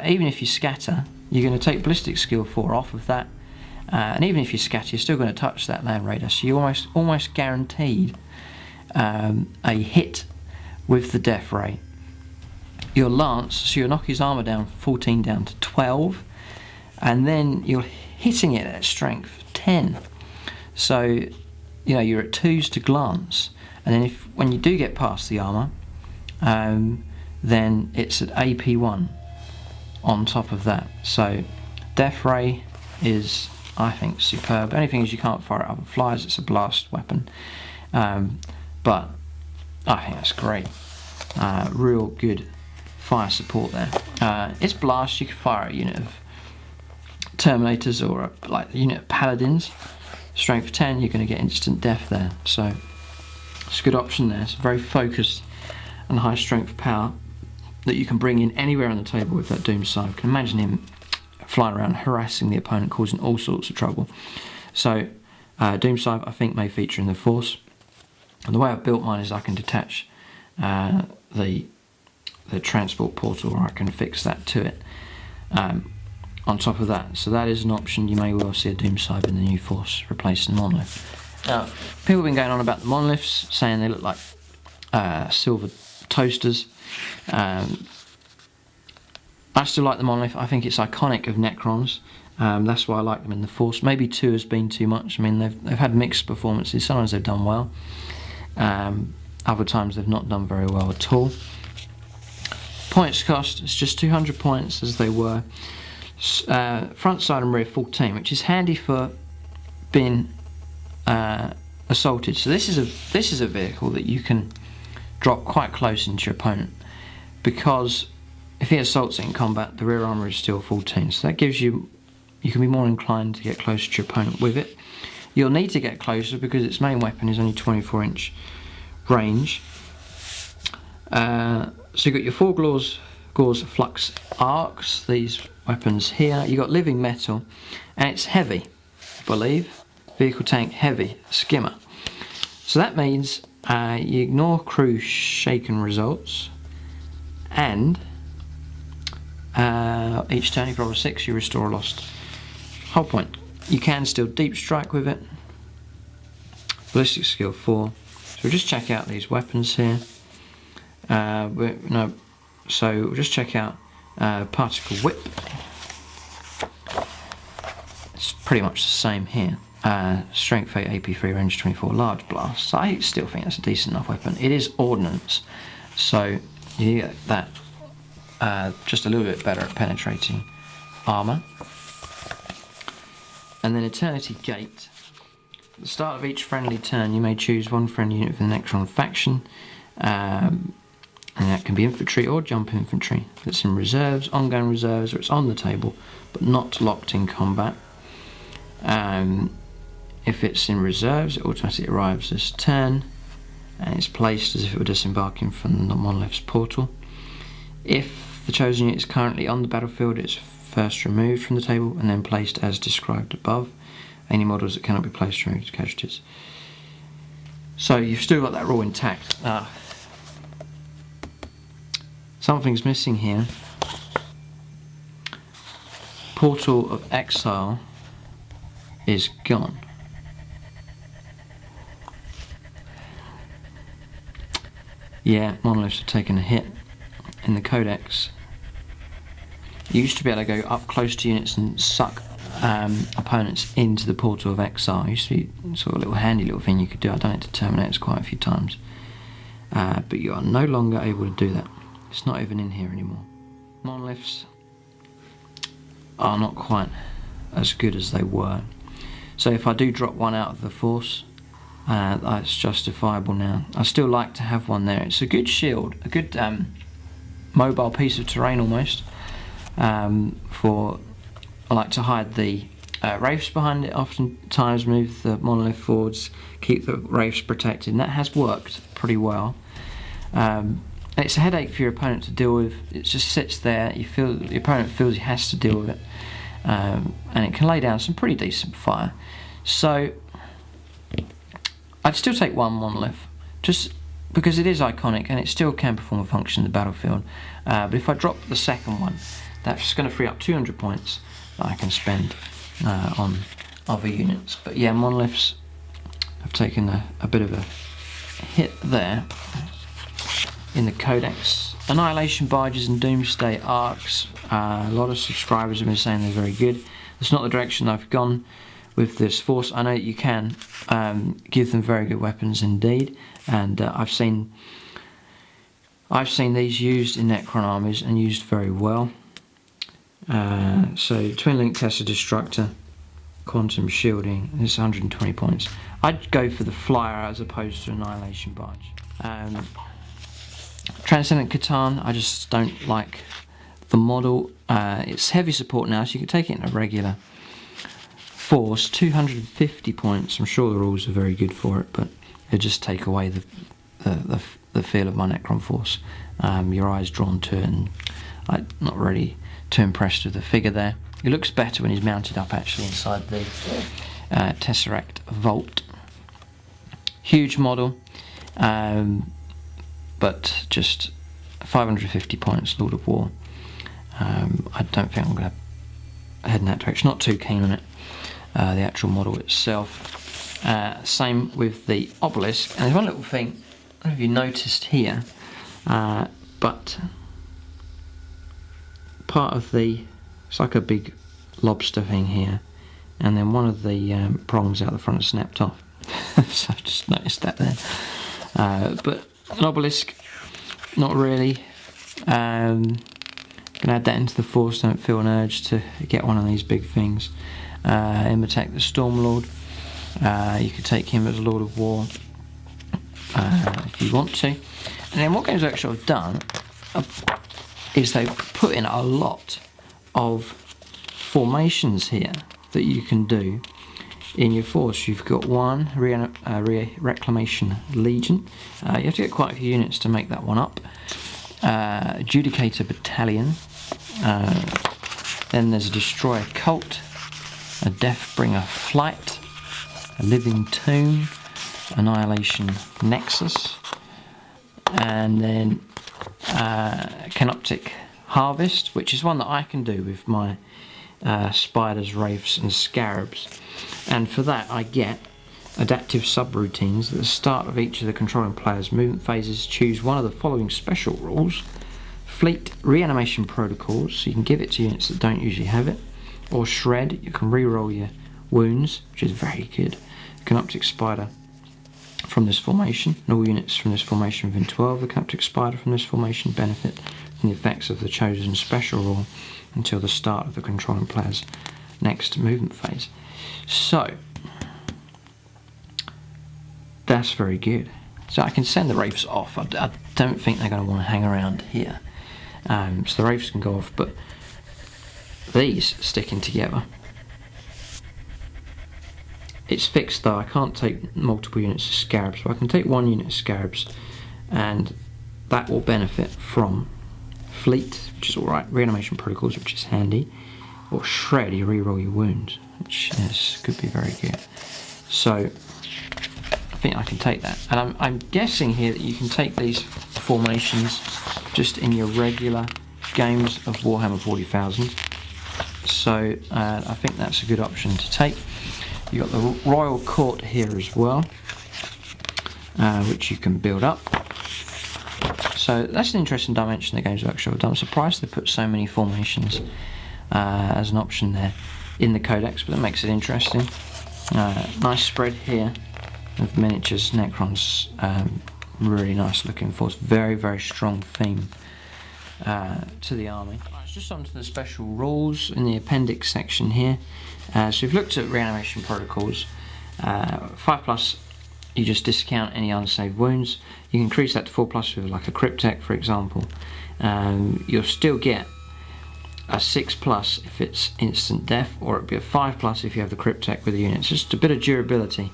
Even if you scatter, you're going to take ballistic skill 4 off of that, and even if you scatter, you're still going to touch that land raider. So you're almost guaranteed a hit with the Death Ray. Your lance, so you'll knock his armour down 14 down to 12, and then you're hitting it at strength 10. So you know you're at 2s to glance, and then when you do get past the armour, then it's at AP 1 on top of that. So Death Ray is, I think, superb. The only thing is you can't fire at other flyers. It's a blast weapon, but I think that's great. Real good fire support there. It's blast. You can fire at a unit of Terminators or like a unit of Paladins. Strength 10, you're going to get instant death there. So it's a good option there. It's very focused and high strength power that you can bring in anywhere on the table with that Doom Scythe. You can imagine him flying around harassing the opponent, causing all sorts of trouble. So Doom Scythe, I think, may feature in the Force. And the way I've built mine is I can detach the transport portal, or I can fix that to it on top of that. So that is an option. You may well see a Doom Scythe in the new Force replacing the monolith. Now, people have been going on about the monoliths, saying they look like silver toasters. I still like the monolith. I think it's iconic of Necrons. That's why I like them in the Force. Maybe 2 has been too much. I mean, they've had mixed performances. Sometimes they've done well. Other times they've not done very well at all. Points cost, it's just 200 points as they were. Front, side and rear 14, which is handy for being assaulted. So this is a vehicle that you can drop quite close into your opponent, because if he assaults it in combat, the rear armour is still 14. So that gives you can be more inclined to get closer to your opponent with it. You'll need to get closer because its main weapon is only 24-inch range. So you've got your 4 Gauze Flux Arcs, these weapons here. You've got living metal, and it's heavy, I believe. Vehicle tank heavy, skimmer. So that means you ignore crew shaken results, and each turn you roll a 6, you restore a lost hull point. You can still deep strike with it, ballistic skill 4. So we'll just check out these weapons here. So we'll just check out particle whip. It's pretty much the same here. Strength 8, AP3, range 24, large blast. So I still think that's a decent enough weapon. It is ordnance, so you get that just a little bit better at penetrating armour. And then Eternity Gate. At the start of each friendly turn, you may choose one friendly unit from the Necron faction, and that can be infantry or jump infantry. It's in reserves, ongoing reserves, or it's on the table, but not locked in combat. If it's in reserves, it automatically arrives this turn, and it's placed as if it were disembarking from the monolith's portal. If the chosen unit is currently on the battlefield, it's first removed from the table and then placed as described above. Any models that cannot be placed are removed as casualties. So you've still got that rule intact. Something's missing here. Portal of Exile is gone. Yeah, monoliths have taken a hit in the Codex. You used to be able to go up close to units and suck opponents into the Portal of Exile. It used to be sort of a little handy little thing you could do. I've done it to Terminators quite a few times. But you are no longer able to do that. It's not even in here anymore. Monoliths are not quite as good as they were. So if I do drop one out of the force, that's justifiable now. I still like to have one there. It's a good shield, a good mobile piece of terrain almost. I like to hide the Wraiths behind it, oftentimes move the monolith forwards, keep the Wraiths protected, and that has worked pretty well. And it's a headache for your opponent to deal with. It just sits there, you feel the opponent feels he has to deal with it, and it can lay down some pretty decent fire. So I'd still take one monolith, just because it is iconic and it still can perform a function in the battlefield. But if I drop the second one, that's going to free up 200 points that I can spend on other units. But yeah, monoliths have taken a bit of a hit there in the Codex. Annihilation barges and Doomsday arcs. A lot of subscribers have been saying they're very good. It's not the direction I've gone with this force. I know that you can give them very good weapons indeed, and I've seen these used in Necron armies and used very well. So Twin Link Tesla Destructor, Quantum Shielding, this is 120 points. I'd go for the Flyer as opposed to Annihilation Barge. Transcendent Catan, I just don't like the model. It's heavy support now, so you can take it in a regular force. 250 points. I'm sure the rules are very good for it, but it'll just take away the feel of my Necron force. Your eyes drawn to it, and I'm not really too impressed with the figure there. It looks better when he's mounted up actually inside the Tesseract Vault. Huge model, but just 550 points, Lord of War. I don't think I'm going to head in that direction, not too keen on it. The actual model itself. Same with the obelisk, and there's one little thing, I don't know if you noticed here, but part of it's like a big lobster thing here, and then one of the prongs out the front is snapped off. So I just noticed that there. But an obelisk, not really. Gonna add that into the force, don't feel an urge to get one of these big things. Imitate the Stormlord. You could take him as a Lord of War if you want to. And then what Games Workshop have done is they've put in a lot of formations here that you can do in your force. You've got one Reclamation Legion. You have to get quite a few units to make that one up. Adjudicator Battalion. Then there's a Destroyer Cult, a Deathbringer Flight, a Living Tomb, Annihilation Nexus, and then Canoptic Harvest, which is one that I can do with my Spiders, Wraiths and Scarabs. And for that I get adaptive subroutines. At the start of each of the controlling player's movement phases, choose one of the following special rules. Fleet reanimation protocols, so you can give it to units that don't usually have it. Or shred, you can re-roll your wounds, which is very good. Canoptic spider from this formation, and all units from this formation within 12 of the Canoptic spider from this formation benefit from the effects of the chosen special rule until the start of the controlling player's next movement phase. So that's very good. So I can send the Wraiths off. I don't think they're going to want to hang around here. So the Wraiths can go off, but these sticking together. It's fixed though, I can't take multiple units of Scarabs, but I can take one unit of Scarabs, and that will benefit from Fleet, which is alright, reanimation protocols, which is handy, or shred, you re-roll your wounds, which could be very good. So I think I can take that, and I'm guessing here that you can take these formations just in your regular games of Warhammer 40,000. So I think that's a good option to take. You've got the Royal Court here as well, which you can build up. So that's an interesting dimension the Games Workshop have done. I'm surprised they put so many formations as an option there in the Codex, but that makes it interesting. Nice spread here of miniatures, Necrons, really nice looking for. It's very, very strong theme to the army. It's just onto the special rules in the appendix section here. So we've looked at reanimation protocols. 5+, you just discount any unsaved wounds. You can increase that to 4+ with like a Cryptek, for example. You'll still get a 6+ if it's instant death, or it'll be a 5+ if you have the Cryptek with the unit. It's just a bit of durability.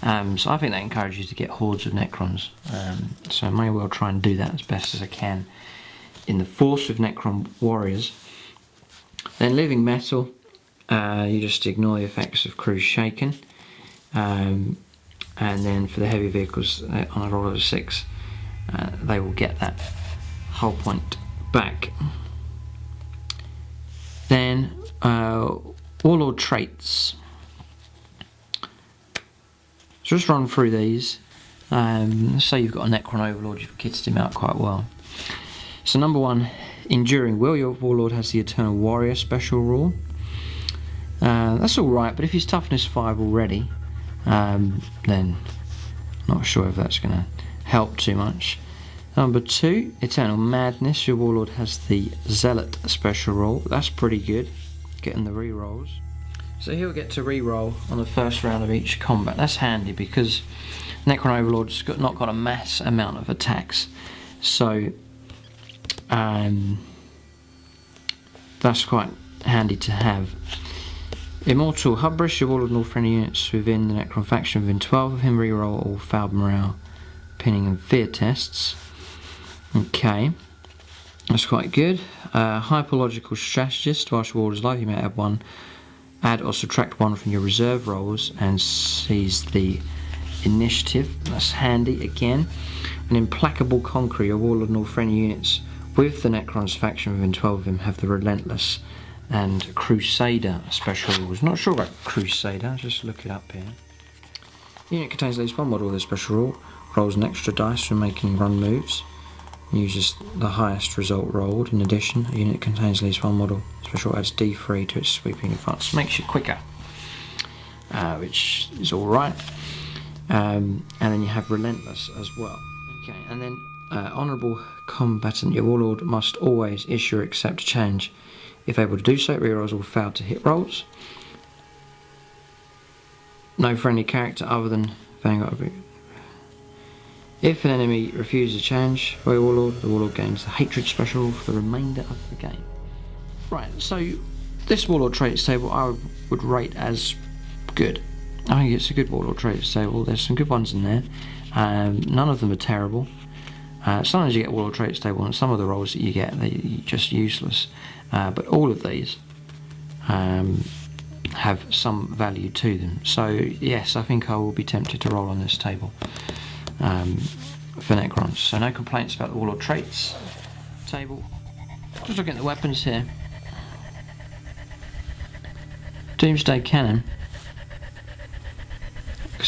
So I think that encourages you to get hordes of Necrons. So I may well try and do that as best as I can in the force with Necron warriors. Then living metal, you just ignore the effects of crew shaken, and then for the heavy vehicles on a roll of a 6, they will get that hull point back. Then Warlord traits. So just run through these. Let's say you've got a Necron Overlord, you've kitted him out quite well. So number 1, Enduring Will. Your Warlord has the Eternal Warrior special rule. That's alright, but if he's toughness 5 already, then not sure if that's going to help too much. Number 2, Eternal Madness. Your Warlord has the Zealot special rule. That's pretty good, getting the re-rolls. So he'll get to re-roll on the first round of each combat. That's handy because Necron Overlord's not got a mass amount of attacks. So that's quite handy to have. Immortal Hubris. Your Warlord and all friendly units within the Necron faction within 12 of him re-roll all fouled morale, pinning and fear tests. Okay, that's quite good. Hyperlogical Strategist. Whilst your Warlord is alive, you may add or subtract 1 from your reserve rolls and seize the initiative. That's handy again. An Implacable Conqueror. Your Warlord and all friendly units with the Necrons faction within 12 of him have the Relentless and Crusader special rules. Not sure about Crusader, I'll just look it up here. Unit contains at least one model with a special rule. Rolls an extra dice for making run moves. Uses the highest result rolled. In addition, a unit contains at least one model. Special adds D3 to its sweeping advance. Makes you quicker, which is alright. And then you have Relentless as well. Okay, and then Honourable Combatant. Your Warlord must always issue or accept a change. If able to do so, rerolls all failed to hit rolls. No friendly character other than Vanguard. If an enemy refuses a change by your Warlord, the Warlord gains the Hatred special for the remainder of the game. Right, so this Warlord traits table I would rate as good. I think it's a good Warlord traits table. There's some good ones in there. None of them are terrible. Sometimes you get Warlord traits table and some of the rolls that you get, they're just useless. But all of these have some value to them. So yes, I think I will be tempted to roll on this table for Necrons. So no complaints about the Warlord traits table. Just looking at the weapons here.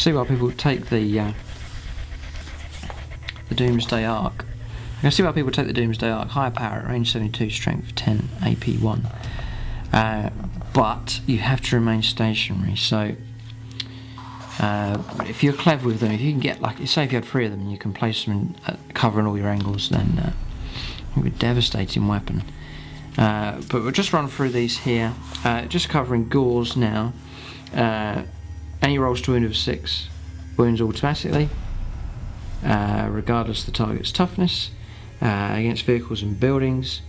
see why people take the Doomsday Arc. I can see why people take the Doomsday Arc. Higher power, range 72, strength 10, AP 1. But you have to remain stationary. So if you're clever with them, if you can get, like, say if you had 3 of them and you can place them in, covering all your angles, then it would be a devastating weapon. But we'll just run through these here, just covering gauze now. Any rolls to wound of 6 wounds automatically, regardless of the target's toughness, against vehicles and buildings.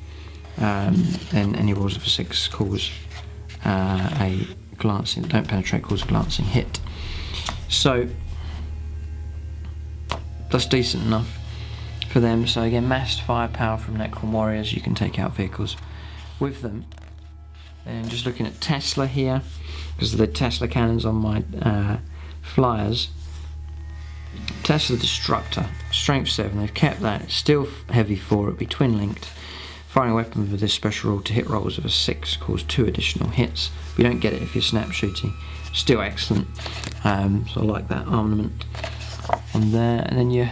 Then any rolls of 6 cause a glancing, don't penetrate, cause a glancing hit. So that's decent enough for them. So again, massed firepower from Necron warriors. You can take out vehicles with them. And just looking at Tesla here, because of the Tesla cannons on my flyers. Tesla Destructor, strength 7. They've kept that. It's still heavy 4. It'll be twin linked. Firing a weapon with this special rule to hit rolls of a 6 cause 2 additional hits. But you don't get it if you're snap shooting. Still excellent. So I like that armament on there. And then your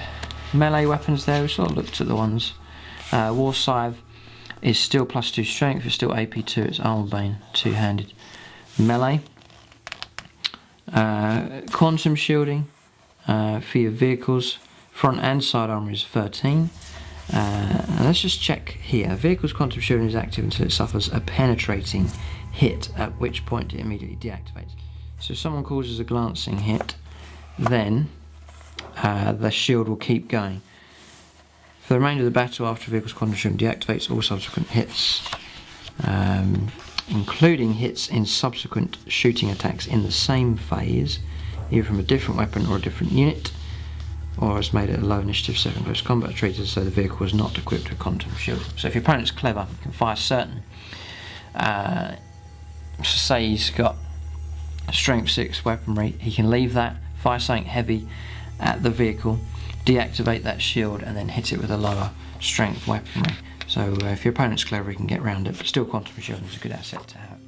melee weapons there. We sort of looked at the ones. War Scythe is still +2 strength. It's still AP 2. It's armor bane, 2-handed melee. Quantum shielding for your vehicles. Front and side armor is 13. And let's just check here. Vehicle's quantum shielding is active until it suffers a penetrating hit, at which point it immediately deactivates. So if someone causes a glancing hit, then the shield will keep going. For the remainder of the battle, after the vehicle's quantum shielding deactivates, all subsequent hits, including hits in subsequent shooting attacks in the same phase, either from a different weapon or a different unit, or is made at a low initiative 7 close combat, treated as though the vehicle is not equipped with quantum shield. So if your opponent's clever, you can fire certain. Say he's got a strength 6 weaponry, he can leave that, fire something heavy at the vehicle, deactivate that shield, and then hit it with a lower strength weaponry. So if your opponent's clever, he can get around it, but still quantum shield is a good asset to have.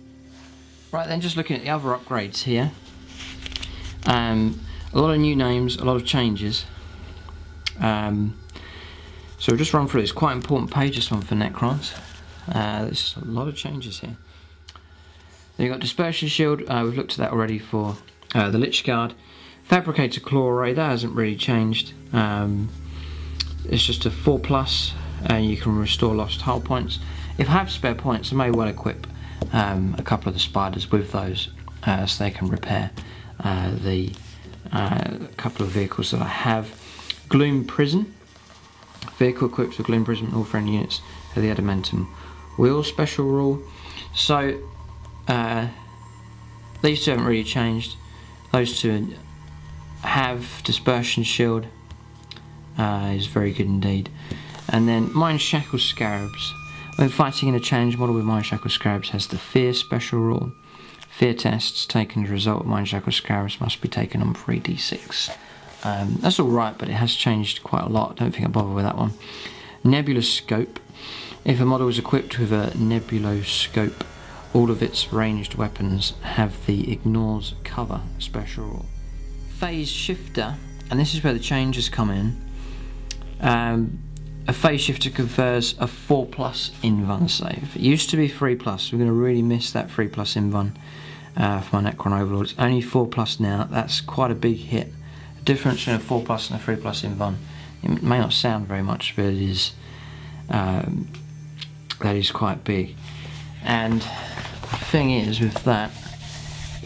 Right then, just looking at the other upgrades here. A lot of new names, a lot of changes. So we'll just run through this. Quite important page, this one for Necrons. There's a lot of changes here. Then you've got Dispersion Shield, we've looked at that already for the Lychguard. Fabricator Claw Ray, that hasn't really changed. It's just a 4+, and you can restore lost hull points. If I have spare points, I may well equip a couple of the spiders with those, so they can repair the couple of vehicles that I have. Gloom Prison. Vehicle equipped with Gloom Prison, all friendly units have the Adamantium Wheel special rule. So these two haven't really changed. Those two have Dispersion Shield, is very good indeed. And then Mind Shackle Scarabs. When fighting in a challenge model with Mind Shackle Scarabs has the Fear special rule. Fear tests taken as a result of Mind Shackle Scarabs must be taken on 3d6. That's alright, but it has changed quite a lot. Don't think I'll bother with that one. Nebuloscope. If a model is equipped with a Nebuloscope, all of its ranged weapons have the Ignores Cover special rule. Phase Shifter, and this is where the changes come in. A Phase Shifter confers a 4+ invuln save. It used to be 3+. We're going to really miss that 3+ invuln for my Necron Overlord. It's only 4+ now. That's quite a big hit. The difference between a 4+ and a 3+ invuln, it may not sound very much, but it is, that is quite big. And the thing is with that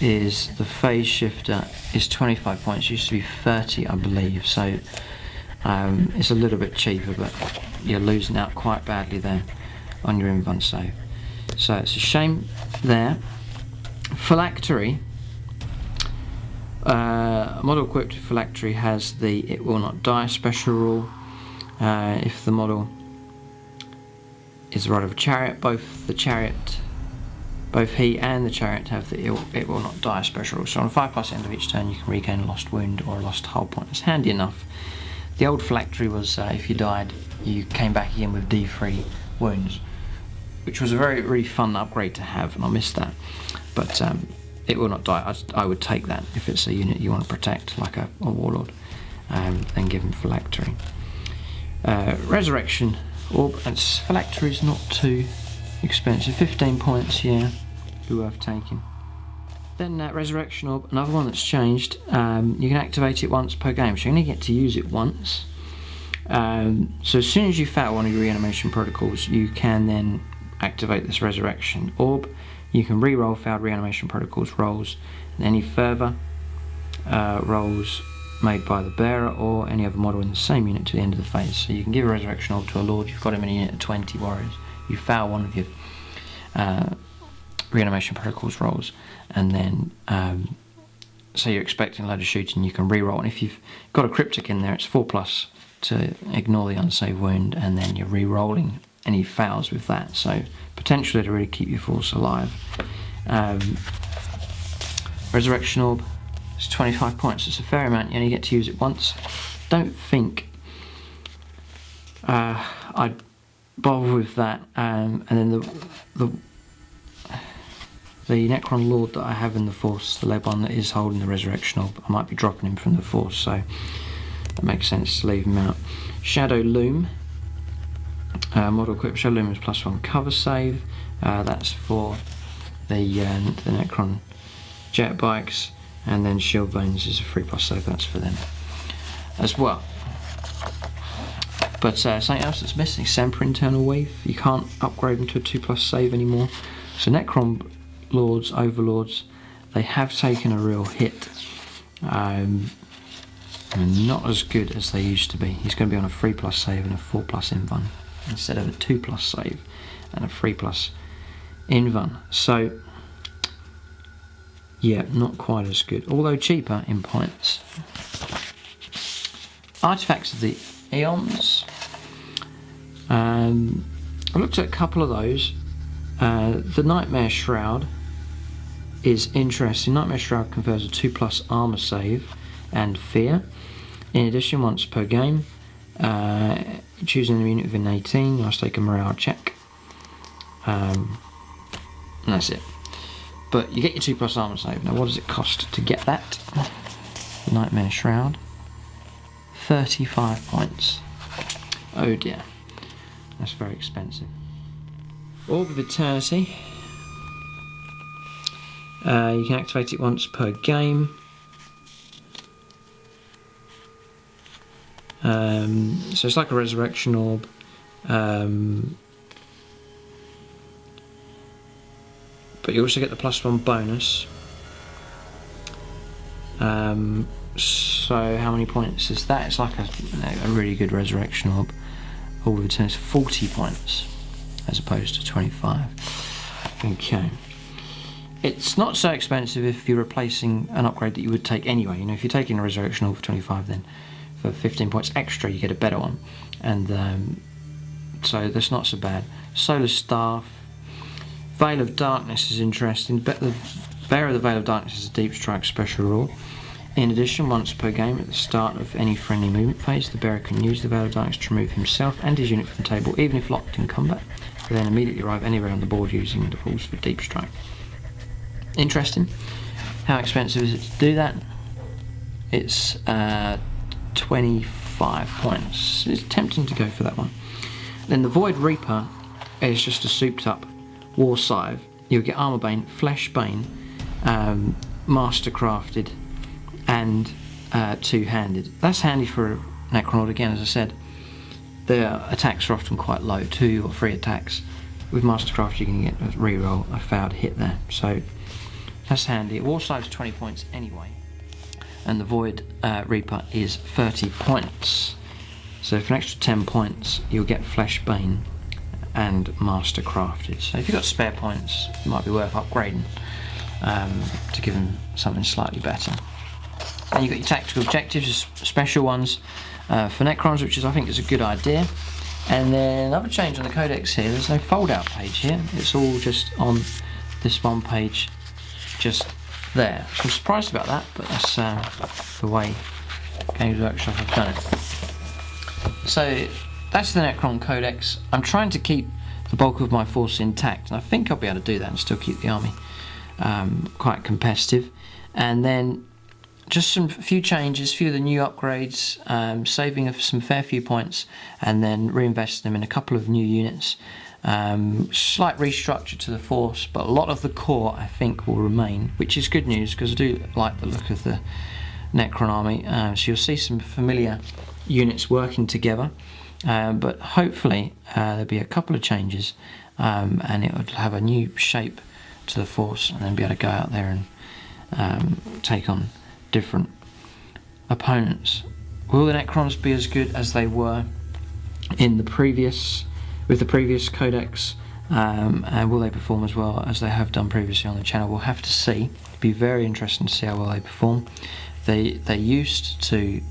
is the Phase Shifter is 25 points. It used to be 30, I believe. So it's a little bit cheaper, but you're losing out quite badly there on your invuln save. So it's a shame there. Phylactery. A model equipped with Phylactery has the It Will Not Die special rule. If the model is the rider of a chariot, both he and the chariot have the It Will Not Die special rule. So on a 5+ end of each turn, you can regain a lost wound or a lost hull point. It's handy enough. The old Phylactery was if you died, you came back again with D3 wounds, which was a really fun upgrade to have, and I missed that. But it will not die. I would take that if it's a unit you want to protect, like a Warlord, then give him phylactery. Resurrection Orb, and phylactery is not too expensive, 15 points, yeah, be worth taking. Then Resurrection Orb, another one that's changed. You can activate it once per game, so you only get to use it once. So as soon as you fail one of your reanimation protocols, you can then activate this Resurrection Orb. You can re-roll failed reanimation protocols rolls, and any further rolls made by the bearer or any other model in the same unit to the end of the phase. So you can give a Resurrection Orb to a Lord, you've got him in a unit of 20 warriors, you fail one of your reanimation protocols rolls, and then so you're expecting a load of shooting, you can re-roll, and if you've got a Cryptek in there, it's 4+ to ignore the unsaved wound, and then you're re-rolling any fouls with that, so potentially to really keep your force alive. Resurrection Orb, it's 25 points, it's a fair amount, you only get to use it once. Don't think I'd bother with that, and then the Necron Lord that I have in the Force, the lead one that is holding the Resurrection Orb, I might be dropping him from the Force, so that makes sense to leave him out. Shadow Loom, model equip Shadow Loom is +1 cover save, that's for the Necron jet bikes, and then Shield Bones is a 3+ save, that's for them as well. But something else that's missing, Semper Internal Weave, you can't upgrade them to a 2+ save anymore, so Necron Lords, Overlords, they have taken a real hit, and not as good as they used to be. He's going to be on a 3+ save and a 4+ invuln instead of a 2+ save and a 3+ invuln, so yeah, not quite as good, although cheaper in points. Artifacts of the Eons, I looked at a couple of those. The Nightmare Shroud is interesting. Nightmare Shroud confers a 2+ armor save and fear. In addition, once per game, choosing a unit within 18, you must take a morale check. And that's it. But you get your 2+ armor save. Now, what does it cost to get that? The Nightmare Shroud, 35 points. Oh dear, that's very expensive. Orb of Eternity, you can activate it once per game. So it's like a Resurrection Orb, but you also get the +1 bonus. So how many points is that? It's like a really good Resurrection Orb. Orb of Eternity, 40 points as opposed to 25. Okay. It's not so expensive if you're replacing an upgrade that you would take anyway. You know, if you're taking a Resurrection Orb for 25, then for 15 points extra you get a better one. And so that's not so bad. Solar Staff. Veil of Darkness is interesting. The bearer of the Veil of Darkness is a deep strike special rule. In addition, once per game at the start of any friendly movement phase, the bearer can use the Veil of Darkness to remove himself and his unit from the table, even if locked in combat, and then immediately arrive anywhere on the board using the rules for deep strike. Interesting. How expensive is it to do that? It's 25 points. It's tempting to go for that one. Then the Void Reaper is just a souped up War Scythe. You'll get Armor Bane, Flesh Bane, Mastercrafted, and two-handed. That's handy for a Necron. Again, as I said, their attacks are often quite low, 2 or 3 attacks. With Mastercraft you can get a reroll, a failed hit there, so that's handy. War Scythe's 20 points anyway, and the Void Reaper is 30 points. So for an extra 10 points you'll get Flesh Bane and Mastercrafted. So if you've got spare points, it might be worth upgrading to give them something slightly better. And you've got your tactical objectives, special ones for Necrons, which I think is a good idea. And then another change on the Codex here, there's no fold out page here, it's all just on this one page just there. So I'm surprised about that, but that's the way Games Workshop have done it. So that's the Necron Codex. I'm trying to keep the bulk of my force intact, and I think I'll be able to do that and still keep the army quite competitive. And then just a few changes, a few of the new upgrades, saving some fair few points, and then reinvesting them in a couple of new units. Slight restructure to the force, but a lot of the core I think will remain, which is good news because I do like the look of the Necron army. So you'll see some familiar units working together, but hopefully there'll be a couple of changes, and it would have a new shape to the force, and then be able to go out there and take on different opponents. Will the Necrons be as good as they were in the previous codex, and will they perform as well as they have done previously on the channel? We'll have to see. It'd be very interesting to see how well they perform. They're used to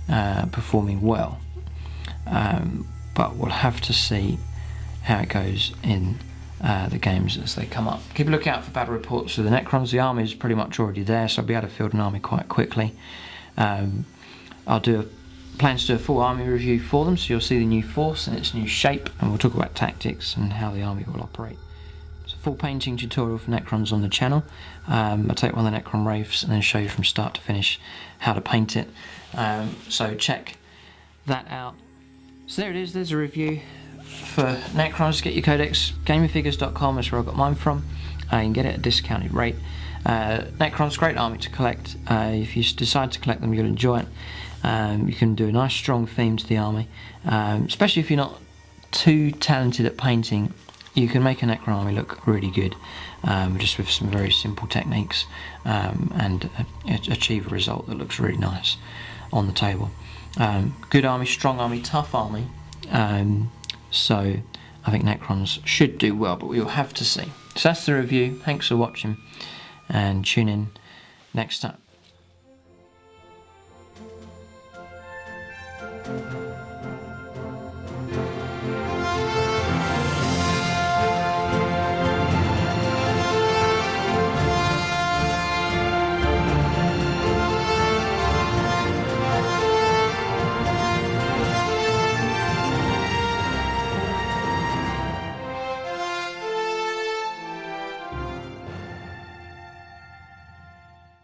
performing well, but we'll have to see how it goes in the games as they come up. Keep a look out for battle reports for the Necrons. The army is pretty much already there, so I'll be able to field an army quite quickly. I'll do plans to do a full army review for them, so you'll see the new force and its new shape, and we'll talk about tactics and how the army will operate. It's a full painting tutorial for Necrons on the channel. I'll take one of the Necron Wraiths and then show you from start to finish how to paint it. So check that out. So there it is, there's a review for Necrons. Get your codex, gamingfigures.com, that's where I got mine from. You can get it at a discounted rate. Necron's great army to collect. If you decide to collect them, you'll enjoy it. You can do a nice strong theme to the army, especially if you're not too talented at painting. You can make a Necron army look really good, just with some very simple techniques, and achieve a result that looks really nice on the table. Good army, strong army, tough army. So I think Necrons should do well, but we will have to see. So that's the review. Thanks for watching, and tune in next time.